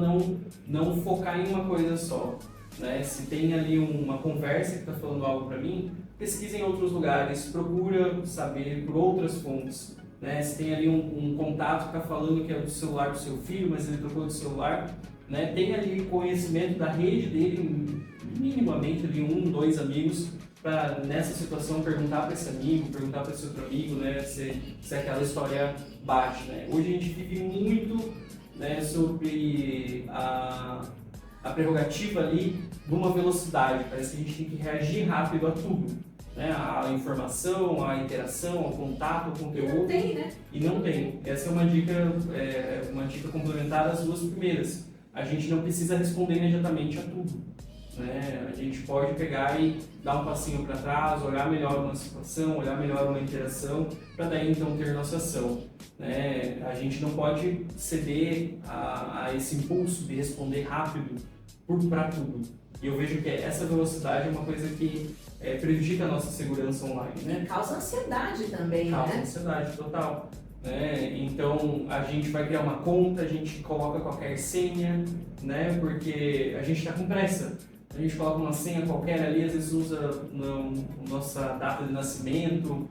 Speaker 2: não focar em uma coisa só. Né? Se tem ali uma conversa que está falando algo para mim, pesquisa em outros lugares, procura saber por outras fontes. Né? Se tem ali um contato que está falando que é do celular do seu filho, mas ele trocou de celular, né? Tem ali conhecimento da rede dele, minimamente ali 1, 2 amigos, para nessa situação perguntar para esse amigo, perguntar para esse outro amigo, né? se aquela história bate. Né? Hoje a gente vive muito, né, sobre a prerrogativa ali de uma velocidade, parece que a gente tem que reagir rápido a tudo. né? A informação, a interação, o contato, o conteúdo.
Speaker 1: E não tem, né?
Speaker 2: E não tem. Essa é uma dica complementar às duas primeiras. A gente não precisa responder imediatamente a tudo, né? A gente pode pegar e dar um passinho para trás, olhar melhor uma situação, olhar melhor uma interação, para daí então ter nossa ação, né? A gente não pode ceder a esse impulso de responder rápido para tudo. E eu vejo que essa velocidade é uma coisa que prejudica a nossa segurança online, né?
Speaker 1: E causa ansiedade também,
Speaker 2: Causa
Speaker 1: né?
Speaker 2: ansiedade total. Né? Então a gente vai criar uma conta, a gente coloca qualquer senha, né? Porque a gente está com pressa. A gente coloca uma senha qualquer ali, às vezes usa nossa data de nascimento,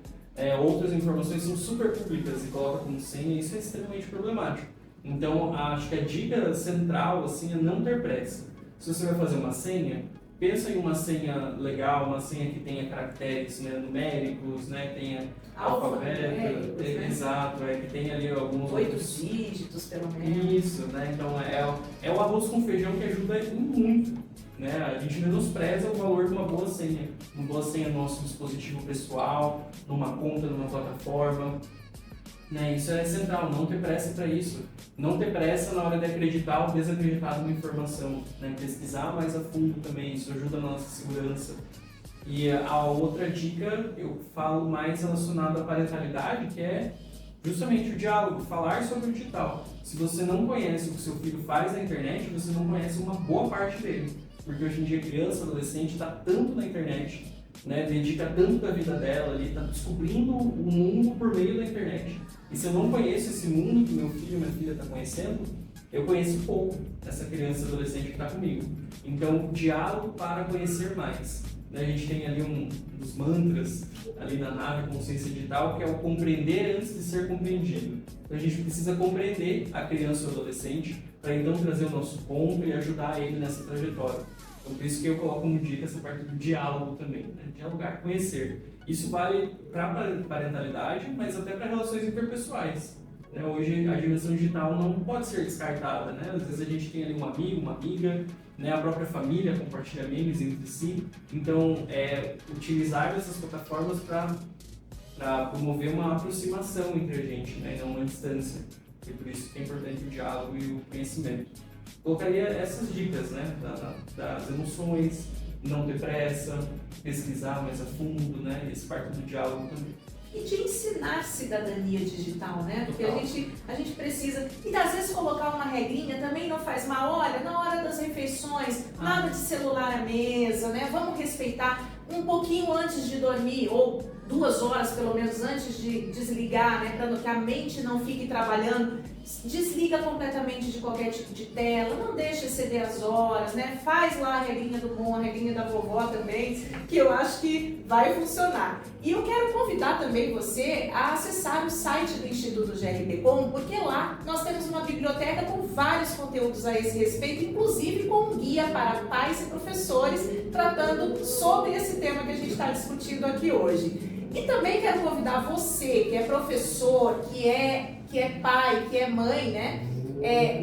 Speaker 2: outras informações são super públicas e coloca como senha, e isso é extremamente problemático. Então acho que a dica central assim, é não ter pressa. Se você vai fazer uma senha, pensa em uma senha legal, uma senha que tenha caracteres, né, numéricos, né, que tenha alfabeto,
Speaker 1: né?
Speaker 2: Exato, que tenha ali alguns
Speaker 1: 8 dígitos, pelo menos.
Speaker 2: Isso, né? Então é o arroz com feijão que ajuda muito, né? A gente menospreza o valor de uma boa senha. Uma boa senha no nosso dispositivo pessoal, numa conta, numa plataforma. Né? Isso é central, não ter pressa para isso. Não ter pressa na hora de acreditar ou desacreditar numa informação. Né? Pesquisar mais a fundo também, isso ajuda na nossa segurança. E a outra dica eu falo mais relacionada à parentalidade, que é justamente o diálogo, falar sobre o digital. Se você não conhece o que seu filho faz na internet, você não conhece uma boa parte dele. Porque hoje em dia criança, adolescente está tanto na internet, né, dedica tanto da vida dela ali, está descobrindo o mundo por meio da internet. E se eu não conheço esse mundo que meu filho e minha filha estão conhecendo, eu conheço pouco essa criança e adolescente que está comigo. Então, diálogo para conhecer mais. A gente tem ali um dos mantras ali na nave Consciência Digital, que é o compreender antes de ser compreendido. Então a gente precisa compreender a criança ou adolescente para então trazer o nosso ponto e ajudar ele nessa trajetória. Então por isso que eu coloco como dica essa parte do diálogo também, né? Dialogar, conhecer. Isso vale para a parentalidade, mas até para relações interpessoais. Hoje a dimensão digital não pode ser descartada, né? Às vezes a gente tem ali um amigo, uma amiga, né? A própria família compartilha memes entre si. Então, utilizar essas plataformas para promover uma aproximação entre a gente, né? E não uma distância. E por isso que é importante o diálogo e o conhecimento. Colocaria essas dicas, né? Das emoções, não ter pressa, pesquisar mais a fundo, né? E essa parte do diálogo também.
Speaker 1: E de ensinar cidadania digital, né? Porque a gente precisa, e às vezes colocar uma regrinha também não faz mal. Olha, na hora das refeições, nada de celular à mesa, né? Vamos respeitar um pouquinho antes de dormir, ou 2 horas pelo menos antes de desligar, né? Para que a mente não fique trabalhando. Desliga completamente de qualquer tipo de tela, não deixa exceder as horas, né? Faz lá a regrinha do bom, a regrinha da vovó também, que eu acho que vai funcionar. E eu quero convidar também você a acessar o site do Instituto GRPcom, porque lá nós temos uma biblioteca com vários conteúdos a esse respeito, inclusive com um guia para pais e professores tratando sobre esse tema que a gente está discutindo aqui hoje. E também quero convidar você, que é professor, que é pai, que é mãe, né?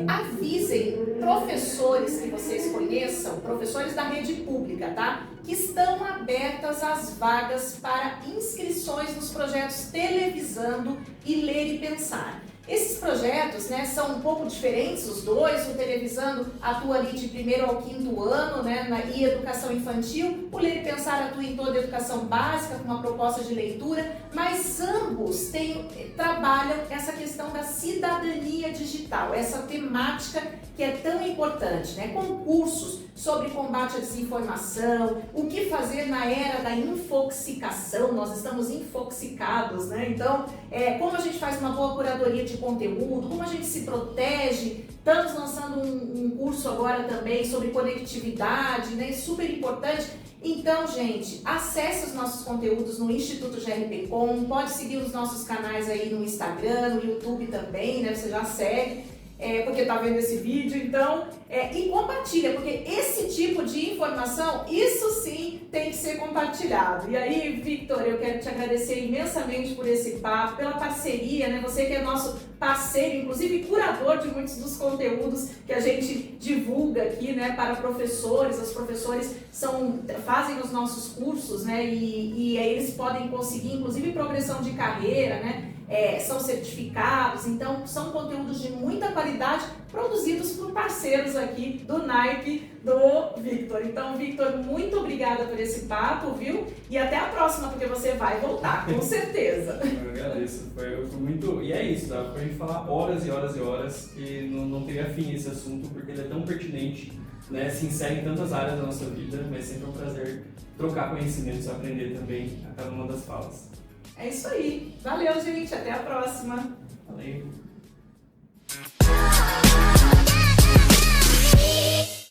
Speaker 1: Avisem professores que vocês conheçam, professores da rede pública, tá? Que estão abertas as vagas para inscrições nos projetos Televisando e Ler e Pensar. Esses projetos, né, são um pouco diferentes, os dois. O Televisando atua ali de 1º ao 5º ano, né, e educação infantil. O Ler e Pensar atua em toda a educação básica, com uma proposta de leitura, mas ambos trabalham essa questão da cidadania digital, essa temática que é tão importante, né? Concursos sobre combate à desinformação, o que fazer na era da infoxicação, nós estamos infoxicados, né? Então, como a gente faz uma boa curadoria de conteúdo, como a gente se protege. Estamos lançando um curso agora também sobre conectividade, né? Super importante. Então, gente, acesse os nossos conteúdos no Instituto GRPcom, pode seguir os nossos canais aí no Instagram, no YouTube também, né? Você já segue, porque tá vendo esse vídeo, então e compartilha, porque esse tipo de informação, isso sim tem que ser compartilhado. E aí, Victor, eu quero te agradecer imensamente por esse papo, pela parceria, né? Você que é nosso parceiro, inclusive curador de muitos dos conteúdos que a gente divulga aqui, né, para professores. Os professores fazem os nossos cursos, né, e aí eles podem conseguir, inclusive, progressão de carreira, né? São certificados, então são conteúdos de muita qualidade produzidos por parceiros aqui do naipe do Victor. Então, Victor, muito obrigada por esse papo, viu? E até a próxima, porque você vai voltar, com certeza.
Speaker 2: Eu agradeço, foi muito... E é isso, dá pra gente falar horas e horas e horas e não teria fim esse assunto, porque ele é tão pertinente, né? Se insere em tantas áreas da nossa vida, mas sempre é um prazer trocar conhecimentos, aprender também a cada uma das falas.
Speaker 1: É isso aí. Valeu, gente. Até a próxima.
Speaker 2: Valeu.